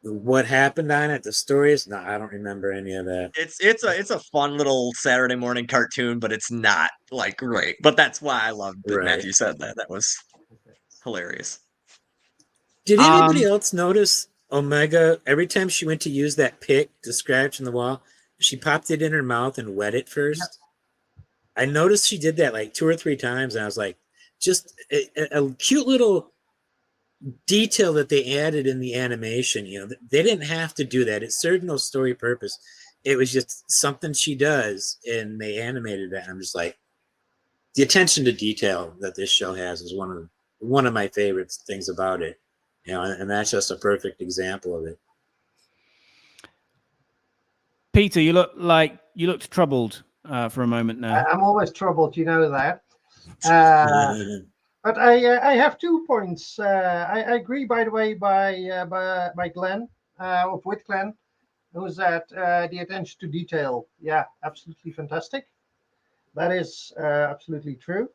what happened on it, the stories, no, I don't remember any of that. It's a fun little Saturday morning cartoon, but it's not like great. But that's why I loved that Matthew said that. That was hilarious. Did anybody else notice Omega every time she went to use that pick to scratch in the wall, she popped it in her mouth and wet it first? I noticed she did that like 2 or 3 times, and I was like, just a cute little detail that they added in the animation. You know, they didn't have to do that. It served no story purpose. It was just something she does, and they animated that. I'm just like, the attention to detail that this show has is one of my favorite things about it. You know, and that's just a perfect example of it. Peter, you looked troubled for a moment now. I'm always troubled, you know that. But I have 2 points. I agree, by the way, by Glenn, with Glenn, who said the attention to detail. Yeah, absolutely fantastic. That is absolutely true.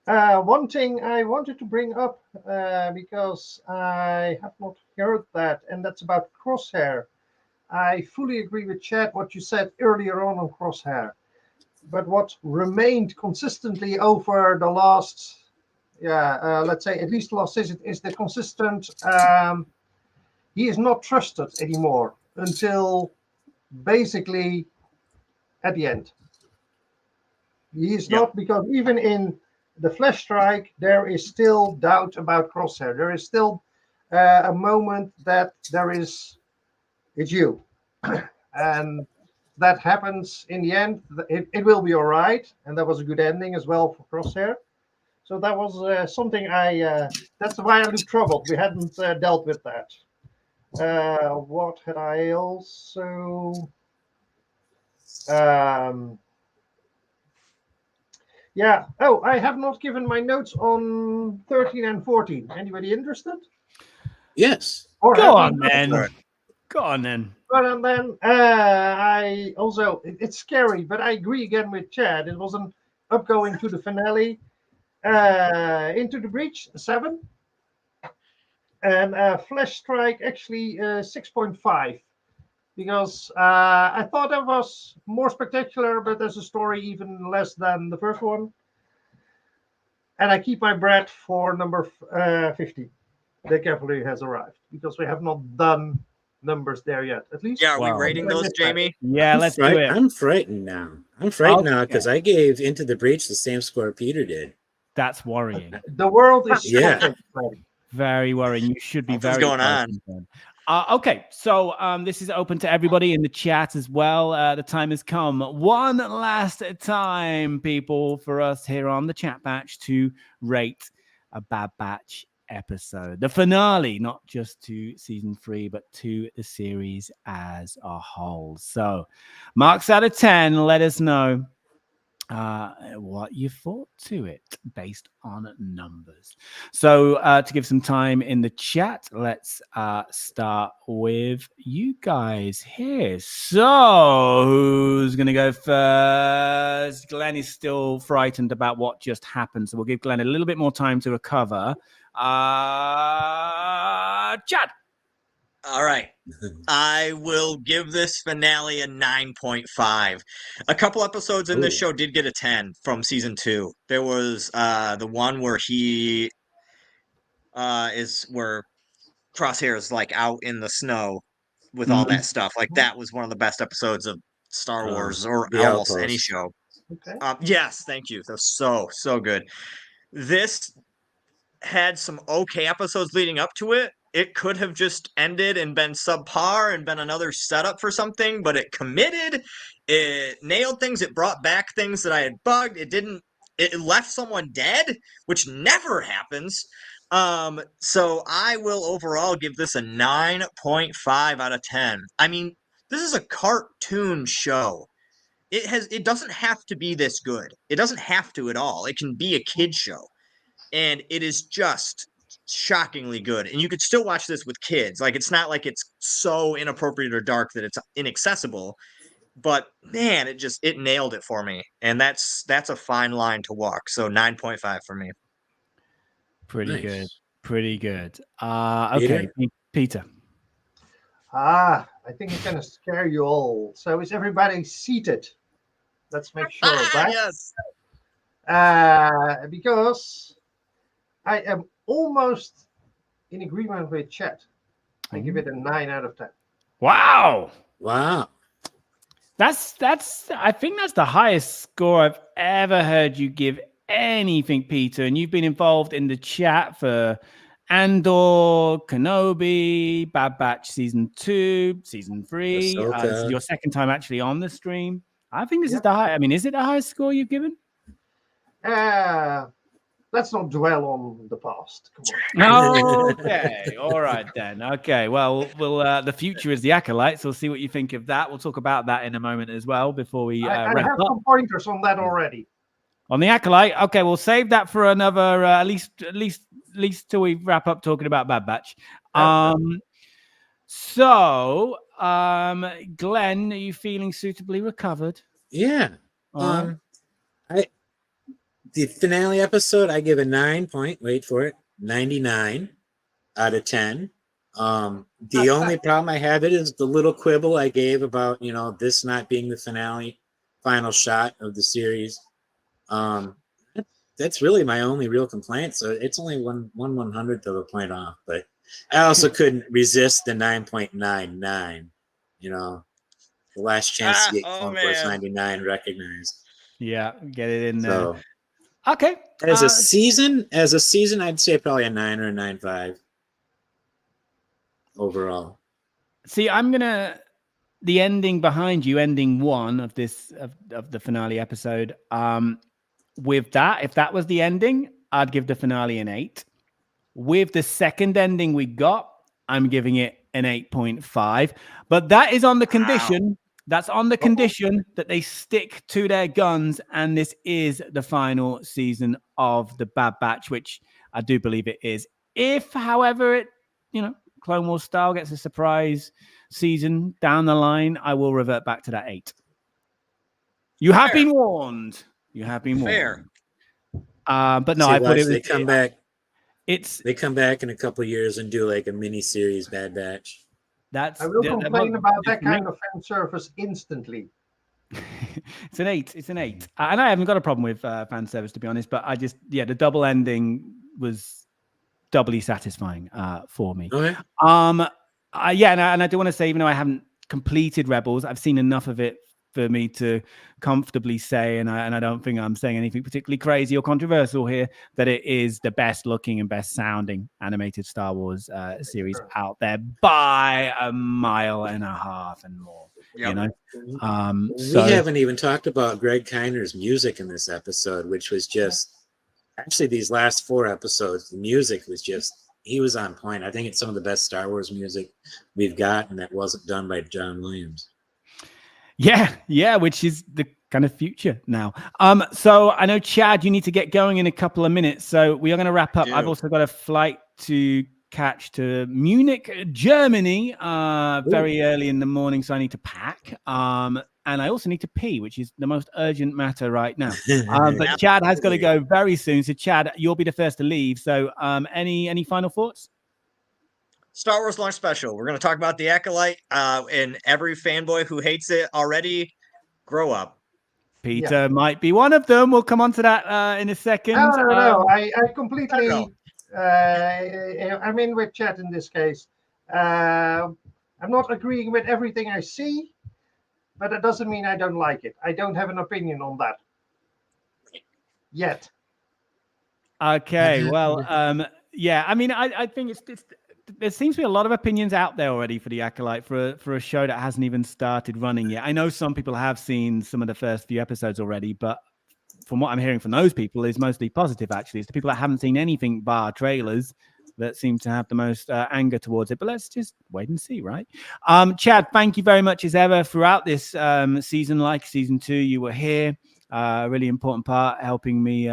One thing I wanted to bring up, because I have not heard that, and that's about Crosshair. I fully agree with Chad, what you said earlier on Crosshair. But what remained consistently over the last, let's say at least the last season, is the consistent. He is not trusted anymore until basically at the end. He is not, because even in the Flash Strike, there is still doubt about Crosshair. There is still a moment that it's you. And that happens in the end. It will be all right. And that was a good ending as well for Crosshair. So that was something that's why I looked troubled. We hadn't dealt with that. What had I also? Yeah. Oh, I have not given my notes on 13 and 14. Anybody interested? Yes. Or Go on, then. Go on, then. But then I also, it's scary, but I agree again with Chad. It was an upgoing to the finale. Into the Breach, 7. And Flash Strike, actually 6.5. Because I thought that was more spectacular, but there's a story even less than the first one. And I keep my breath for number 50. The cavalry has arrived, because we have not done numbers there yet. At least. Yeah, are we rating those, Jamie? Yeah, let's do it. I'm frightened now. Because I gave Into the Breach the same score Peter did. That's worrying. The world is Yeah. Very worrying. You should be What's very going on? Okay, so this is open to everybody in the chat as well. The time has come one last time, people, for us here on the Chat Batch to rate a Bad Batch episode. The finale, not just to season 3, but to the series as a whole. So, marks out of 10, let us know what you thought to it based on numbers. So to give some time in the chat, let's start with you guys here. So who's gonna go first? Glenn is still frightened about what just happened, so we'll give Glenn a little bit more time to recover. Chad. All right. I will give this finale a 9.5. A couple episodes in this show did get a 10 from season 2. There was the one where he where Crosshair is like out in the snow with all that stuff. Like that was one of the best episodes of Star Wars or almost any show. Okay. Yes, thank you. That was so good. This had some okay episodes leading up to it. It could have just ended and been subpar and been another setup for something, but it committed. It nailed things. It brought back things that I had bugged. It left someone dead, which never happens. So I will overall give this a 9.5 out of 10. I mean, this is a cartoon show. It doesn't have to be this good. It doesn't have to at all. It can be a kid show. And it is just shockingly good. And you could still watch this with kids. Like, it's not like it's so inappropriate or dark that it's inaccessible. But man, it nailed it for me. And that's a fine line to walk. So 9.5 for me. Pretty good. Pretty good. Okay, Peter. I think it's gonna scare you all. So is everybody seated? Let's make sure of that. Yes. Because I am almost in agreement with Chat. I give it a 9 out of 10. Wow. Wow. I think that's the highest score I've ever heard you give anything, Peter. And you've been involved in the chat for Andor, Kenobi, Bad Batch Season 2, Season 3. This is your second time actually on the stream. I think this is the high. I mean, is it the highest score you've given? Let's not dwell on the past. Come on. Okay. All right then. Okay. Well, we'll the future is the acolytes. We'll see what you think of that. We'll talk about that in a moment as well before we I wrap have up. some pointers on that already. On the acolyte. Okay, we'll save that for another at least till we wrap up talking about Bad Batch. So, Glenn, are you feeling suitably recovered? Yeah. The finale episode, I give a 99 out of 10. The only problem I have is the little quibble I gave about, this not being the final shot of the series. That's really my only real complaint. So it's only one 1/100th of a point off, but I also couldn't resist the 9.99, the last chance to get Clone Wars 99 recognized. Yeah, get it in there. So, okay. As a season, I'd say probably a 9 or a 9.5 overall. See, the ending behind you, ending one of this of the finale episode. With that, if that was the ending, I'd give the finale an 8. With the second ending we got, I'm giving it an 8.5. But that is on the condition. That's on the condition that they stick to their guns, and this is the final season of the Bad Batch, which I do believe it is. If, however, it, Clone Wars style gets a surprise season down the line, I will revert back to that 8. You have been warned. You have been warned. But no, I thought it was. They come back. They come back in a couple of years and do like a mini series Bad Batch. I will complain about that kind of fan service instantly. It's an 8. It's an 8. And I haven't got a problem with fan service, to be honest. But the double ending was doubly satisfying for me. Okay. And I do want to say, even though I haven't completed Rebels, I've seen enough of it for me to comfortably say, and I don't think I'm saying anything particularly crazy or controversial here, that it is the best looking and best sounding animated Star Wars series out there by a mile and a half and more. Yep. We haven't even talked about Greg Kiner's music in this episode, which was just actually these last 4 episodes. The music was he was on point. I think it's some of the best Star Wars music we've got, and that wasn't done by John Williams. Yeah, which is the kind of future now. So I know, Chad, you need to get going in a couple of minutes, so we are going to wrap up. I've also got a flight to catch to Munich, Germany, very early in the morning, so I need to pack. And I also need to pee, which is the most urgent matter right now. But Chad has got to go very soon. So Chad, you'll be the first to leave. So any final thoughts? Star Wars launch special. We're going to talk about the Acolyte, and every fanboy who hates it already, grow up. Peter might be one of them. We'll come on to that in a second. No. I completely. I'm in with Chad in this case. I'm not agreeing with everything I see, but that doesn't mean I don't like it. I don't have an opinion on that yet. Okay. Well, I mean, I think it's there seems to be a lot of opinions out there already for the Acolyte for a show that hasn't even started running yet. I know some people have seen some of the first few episodes already, but from what I'm hearing from those people is mostly positive, actually. It's the people that haven't seen anything bar trailers that seem to have the most anger towards it. But let's just wait and see, right? Chad, thank you very much as ever throughout this season. Like season 2, you were here. A really important part, helping me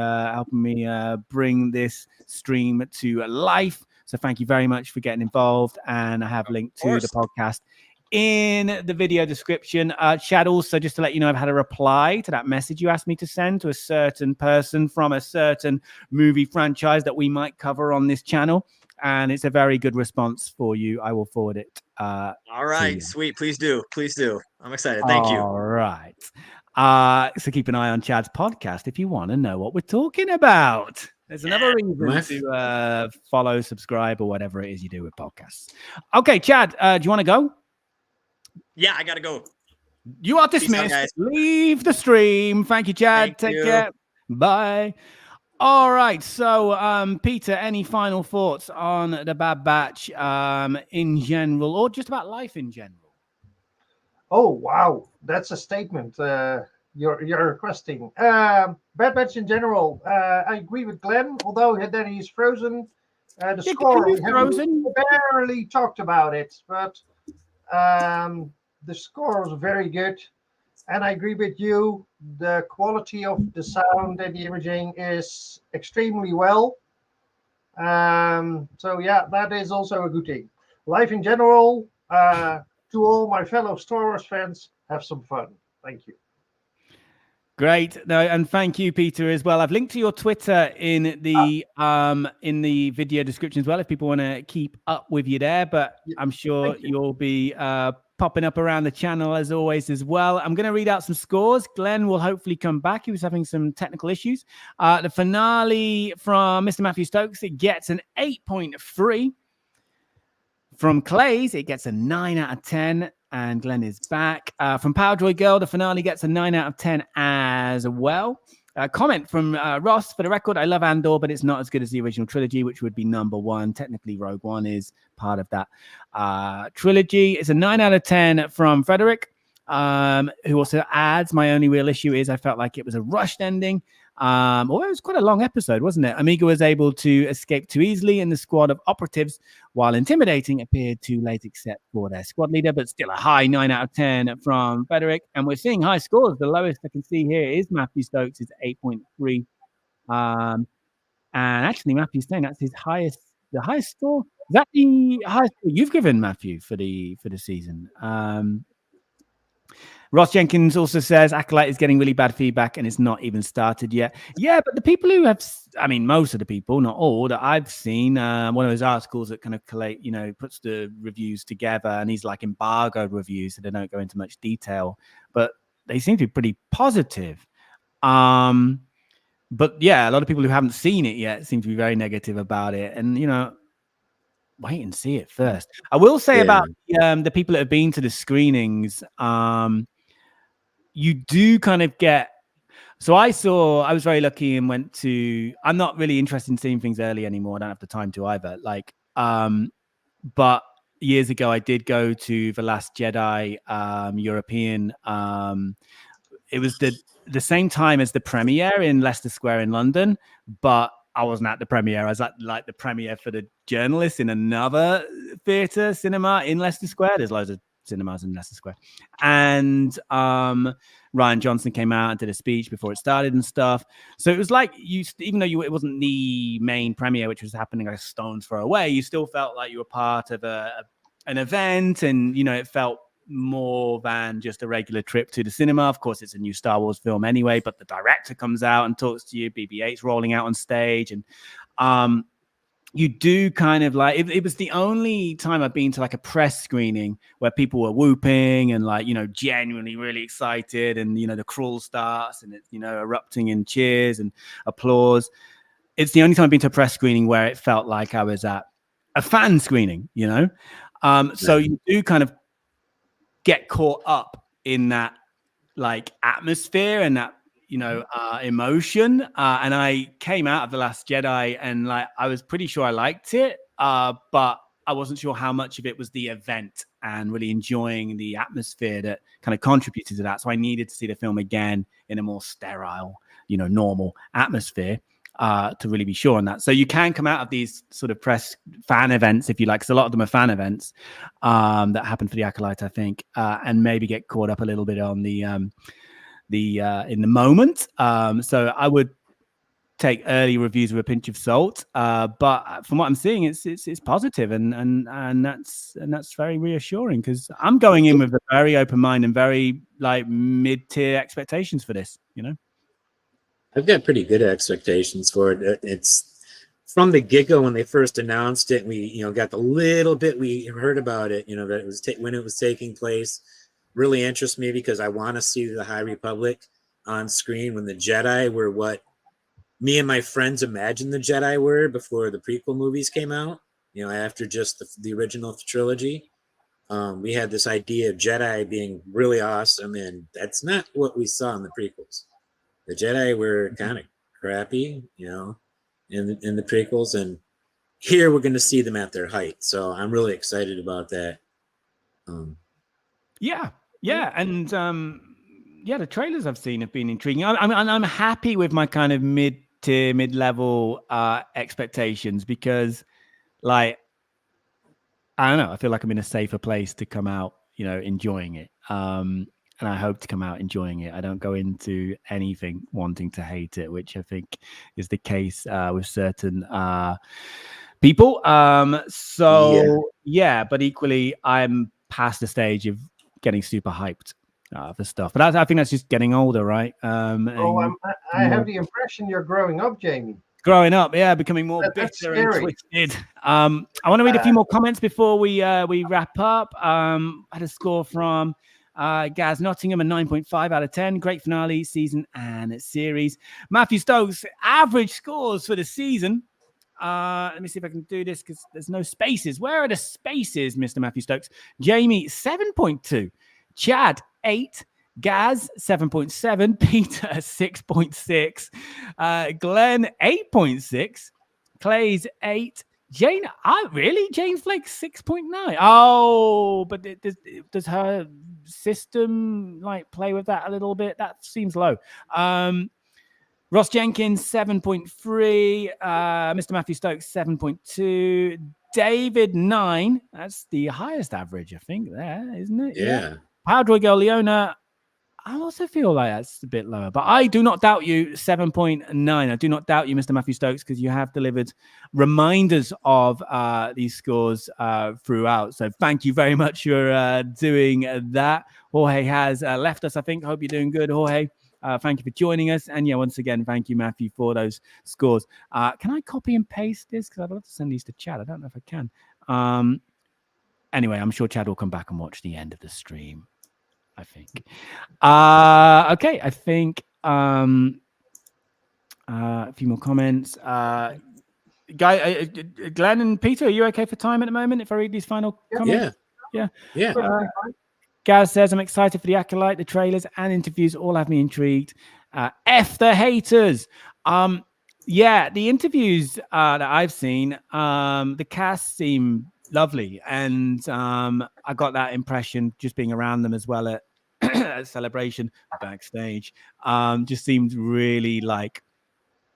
bring this stream to life. So thank you very much for getting involved. And I have linked to the podcast in the video description. Chad, also, just to let you know, I've had a reply to that message you asked me to send to a certain person from a certain movie franchise that we might cover on this channel. And it's a very good response for you. I will forward it. All right, sweet. Please do. I'm excited. Thank you. All right. So keep an eye on Chad's podcast if you want to know what we're talking about. There's another reason to follow, subscribe, or whatever it is you do with podcasts. Okay, Chad, do you want to go? Yeah, I got to go. You are dismissed. Out, leave the stream. Thank you, Chad. Take care. Bye. All right. So, Peter, any final thoughts on the Bad Batch in general, or just about life in general? Oh, wow. That's a statement you're requesting. Bad Batch in general, I agree with Glenn, although then he's frozen. The score, we haven't barely talked about it, but the score was very good. And I agree with you. The quality of the sound and the imaging is extremely well. So, yeah, that is also a good thing. Life in general, to all my fellow Star Wars fans, have some fun. Thank you. Great. No, and thank you, Peter, as well. I've linked to your Twitter in the video description as well, if people want to keep up with you there. But I'm sure you'll be popping up around the channel as always as well. I'm going to read out some scores. Glenn will hopefully come back. He was having some technical issues. The finale from Mr. Matthew Stokes, it gets an 8.3. From Clay's, it gets a 9 out of 10. And Glenn is back. From Powerdroid Girl, the finale gets a 9 out of 10 as well. Comment from Ross, for the record, I love Andor, but it's not as good as the original trilogy, which would be number 1. Technically, Rogue One is part of that trilogy. It's a 9 out of 10 from Frederick, who also adds, my only real issue is I felt like it was a rushed ending. Although it was quite a long episode, wasn't it? Amiga was able to escape too easily, and the squad of operatives, while intimidating, appeared too late except for their squad leader, but still a high 9 out of 10 from Frederick. And we're seeing high scores. The lowest I can see here is Matthew Stokes, is 8.3. And actually, Matthew's saying that's his highest, the highest score. Is that the highest score you've given, Matthew, for the season? Ross Jenkins also says Acolyte is getting really bad feedback and it's not even started yet. Yeah, but the people who have, I mean, most of the people, not all, that I've seen, one of those articles that kind of collate, you know, puts the reviews together, and he's like embargoed reviews, so they don't go into much detail, but they seem to be pretty positive. But yeah, a lot of people who haven't seen it yet seem to be very negative about it. And, you know, wait and see it first. I will say about the people that have been to the screenings, you do kind of get, so I was very lucky and went to, I'm not really interested in seeing things early anymore. I don't have the time to either. Like, but years ago, I did go to The Last Jedi European. It was the same time as the premiere in Leicester Square in London, but I wasn't at the premiere. I was at like the premiere for the journalists in another theater cinema in Leicester Square. There's loads of cinemas in Leicester Square. And Ryan Johnson came out and did a speech before it started and stuff. So it was like, even though it wasn't the main premiere, which was happening like a stone's throw away, you still felt like you were part of an event, and, you know, it felt more than just a regular trip to the cinema. Of course, it's a new Star Wars film anyway, but the director comes out and talks to you, BB-8's rolling out on stage, and you do kind of like, it was the only time I've been to like a press screening where people were whooping and like, you know, genuinely really excited, and, you know, the crawl starts and it's, you know, erupting in cheers and applause. It's the only time I've been to a press screening where it felt like I was at a fan screening, you know? So you do kind of get caught up in that like atmosphere and that, you know, emotion. And I came out of The Last Jedi and like, I was pretty sure I liked it, but I wasn't sure how much of it was the event and really enjoying the atmosphere that kind of contributed to that. So I needed to see the film again in a more sterile, you know, normal atmosphere to really be sure on that. So you can come out of these sort of press fan events, if you like, because a lot of them are fan events that happen for the Acolyte, I think, and maybe get caught up a little bit on the in the moment. So I would take early reviews with a pinch of salt, but from what I'm seeing, it's positive, and that's very reassuring, because I'm going in with a very open mind and very like mid-tier expectations for this, you know. I've got pretty good expectations for it. It's from the get-go when they first announced it. We, you know, got the little bit we heard about it, you know, that it was when it was taking place. Really interests me because I want to see the High Republic on screen when the Jedi were what me and my friends imagined the Jedi were before the prequel movies came out. You know, after just the original trilogy, we had this idea of Jedi being really awesome, and that's not what we saw in the prequels. The Jedi were kind of crappy, you know, in the prequels, and here we're going to see them at their height. So I'm really excited about that. Yeah, and the trailers I've seen have been intriguing. I'm happy with my kind of mid-tier, mid-level expectations, because, like, I don't know, I feel like I'm in a safer place to come out, you know, enjoying it. And I hope to come out enjoying it. I don't go into anything wanting to hate it, which I think is the case with certain people. So yeah, but equally, I'm past the stage of getting super hyped for stuff. But I think that's just getting older, right? I have the impression you're growing up, Jamie. Growing up, yeah, becoming more That's bitter and scary. twisted. I want to read a few more comments before we wrap up. I had a score from Gaz Nottingham, a 9.5 out of 10. Great finale, season and series. Matthew Stokes, average scores for the season. Let me see if I can do this because there's no spaces. Where are the spaces, Mr. Matthew Stokes? Jamie, 7.2. Chad, 8. Gaz, 7.7. Peter, 6.6. Glenn, 8.6. Clay's 8. Jane, really? Jane Flake, 6.9. Oh, but does her system like play with that a little bit? That seems low. Ross Jenkins, 7.3. Mr. Matthew Stokes, 7.2. David, 9. That's the highest average, I think, there, isn't it? Yeah. Powdery Girl Leona, I also feel like that's a bit lower, but I do not doubt you, 7.9. I do not doubt you, Mr. Matthew Stokes, because you have delivered reminders of these scores throughout. So thank you very much for doing that. Jorge has left us, I think. Hope you're doing good, Jorge. Thank you for joining us. And yeah, once again, thank you, Matthew, for those scores. Can I copy and paste this? Because I'd love to send these to Chad. I don't know if I can. Anyway, I'm sure Chad will come back and watch the end of the stream, I think. Okay, I think a few more comments. Glenn and Peter, are you okay for time at the moment if I read these final comments? Yeah. Gaz says, I'm excited for the Acolyte, the trailers and interviews all have me intrigued. F the haters. Yeah, the interviews that I've seen, the cast seem lovely. And I got that impression just being around them as well at Celebration backstage. Just seemed really like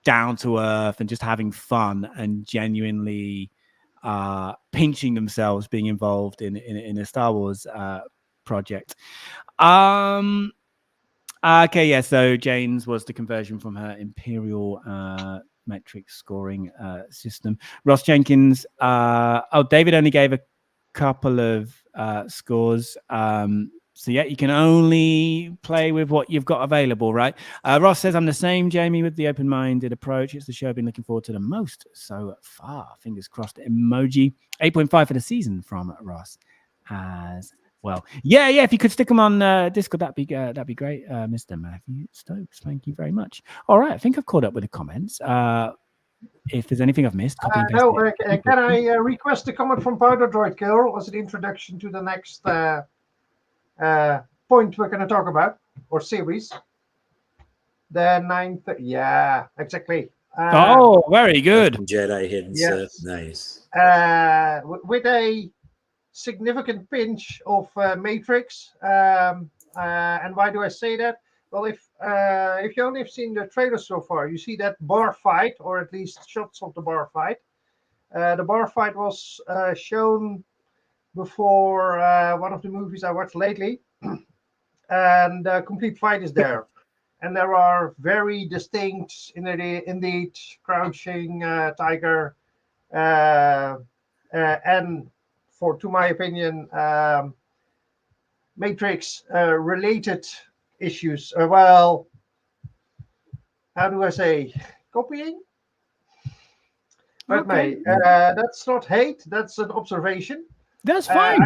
down to earth and just having fun and genuinely pinching themselves being involved in a Star Wars project. Okay, yeah, so Jane's was the conversion from her Imperial metric scoring system. Ross Jenkins, David only gave a couple of scores. So yeah, you can only play with what you've got available, right? Ross says, I'm the same, Jamie, with the open-minded approach. It's the show I've been looking forward to the most so far. Fingers crossed emoji. 8.5 for the season from Ross as well. Yeah, if you could stick them on Discord, that'd be great. Mr. Matthew Stokes, thank you very much. All right, I think I've caught up with the comments. If there's anything I've missed, copy and paste it. Can I request a comment from Powder Droid Kill as an introduction to the next point we're going to talk about, or series? The 9th. Yeah, exactly. Very good. Jedi hidden yes. Sith. Nice. With a significant pinch of Matrix. And why do I say that? Well, if you only have seen the trailer so far, you see that bar fight, or at least shots of the bar fight. The bar fight was shown before one of the movies I watched lately, and the complete fight is there. And there are very distinct, indeed, crouching tiger, and to my opinion, Matrix related issues. Well, how do I say? Copying? Okay. That's not hate. That's an observation. That's fine.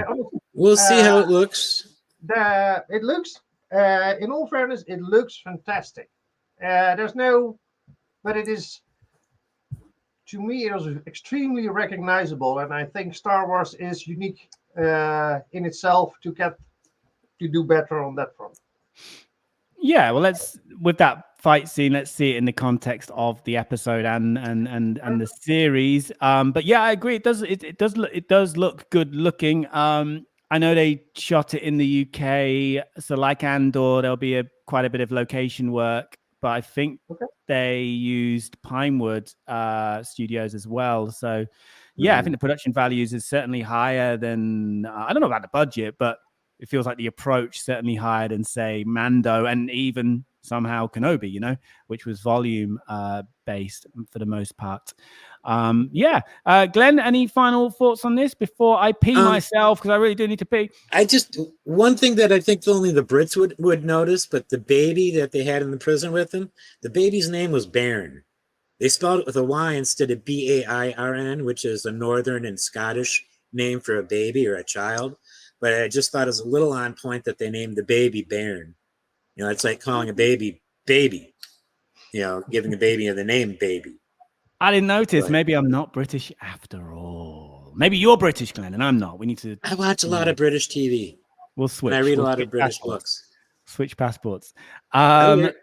We'll see how it looks. It looks, in all fairness, it looks fantastic. But it is, to me, it was extremely recognizable, and I think Star Wars is unique in itself to do better on that front. Yeah, well, with that fight scene, let's see it in the context of the episode and the series. But yeah, I agree. It does look good looking. I know they shot it in the UK, so like Andor, there'll be quite a bit of location work. But I think they used Pinewood Studios as well. So yeah, I think the production values is certainly higher than I don't know about the budget, but it feels like the approach certainly higher than, say, Mando and even somehow Kenobi, which was volume based for the most part. Glenn, any final thoughts on this before I pee myself, because I really do need to pee? One thing that I think only the Brits would notice, but the baby that they had in the prison with them, the baby's name was Bairn. They spelled it with a Y instead of Bairn, which is a Northern and Scottish name for a baby or a child. But I just thought it was a little on point that they named the baby Bairn. You know, it's like calling a baby, you know, giving a baby the name baby. I didn't notice. Maybe I'm not British after all. Maybe you're British, Glenn, and I'm not. We need to. I watch a lot of British TV. We'll switch. And I read a lot switch of British passports. books. Switch passports. Okay.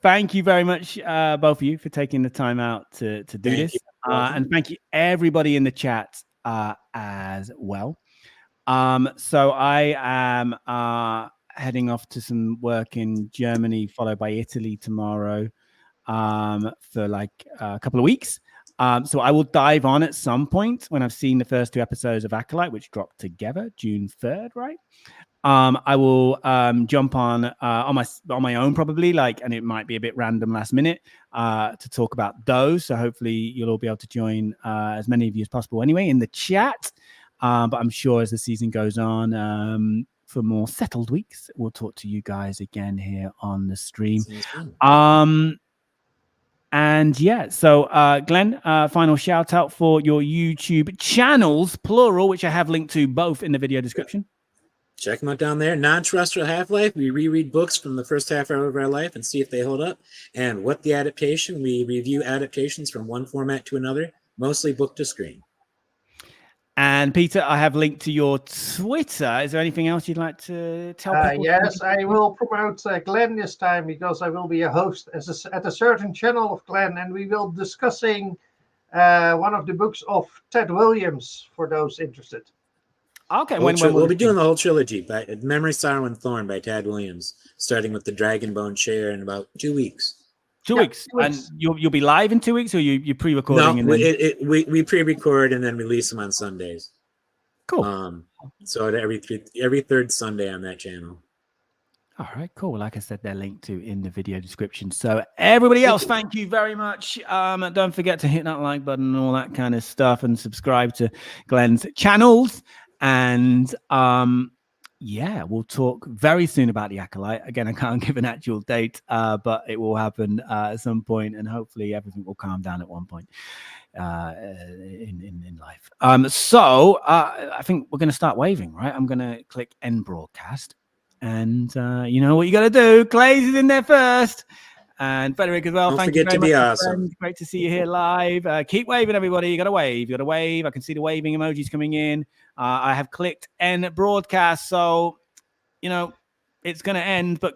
Thank you very much, both of you, for taking the time out to do this. And thank you, everybody in the chat as well. So I am heading off to some work in Germany, followed by Italy tomorrow for like a couple of weeks. So I will dive on at some point when I've seen the first 2 episodes of Acolyte, which dropped together June 3rd, right? I will jump on my own probably, and it might be a bit random last minute to talk about those. So hopefully you'll all be able to join as many of you as possible anyway in the chat. But I'm sure as the season goes on, for more settled weeks, we'll talk to you guys again here on the stream. And yeah, so Glenn, final shout out for your YouTube channels, plural, which I have linked to both in the video description. Check them out down there. Non-Terrestrial Half-Life, we reread books from the first half hour of our life and see if they hold up. And What the Adaptation, we review adaptations from one format to another, mostly book to screen. And Peter, I have linked to your Twitter. Is there anything else you'd like to tell people? Yes, I will promote Glenn this time, because I will be a host at a certain channel of Glenn, and we will be discussing one of the books of Ted Williams for those interested. Okay, we'll be doing the whole trilogy by Memory, Sorrow, and Thorn by Tad Williams, starting with the Dragonbone Chair in about 2 weeks. 2 weeks. 2 weeks. And you'll be live in 2 weeks, or you pre-recording? No, we pre-record and then release them on Sundays. Cool. So every third Sunday on that channel. All right, cool. Like I said, they're linked to in the video description. So everybody else, thank you very much. Don't forget to hit that like button and all that kind of stuff, and subscribe to Glenn's channels. And yeah, we'll talk very soon about the Acolyte. Again, I can't give an actual date, but it will happen at some point, and hopefully everything will calm down at one point in life. So I think we're going to start waving, right? I'm going to click end broadcast, and you know what you got to do. Clay's is in there first. And Frederick as well. Don't Thank you forget very to be much, awesome. friend. Great to see you here live. Keep waving, everybody. You got to wave. You got to wave. I can see the waving emojis coming in. I have clicked end broadcast, so you know it's going to end, but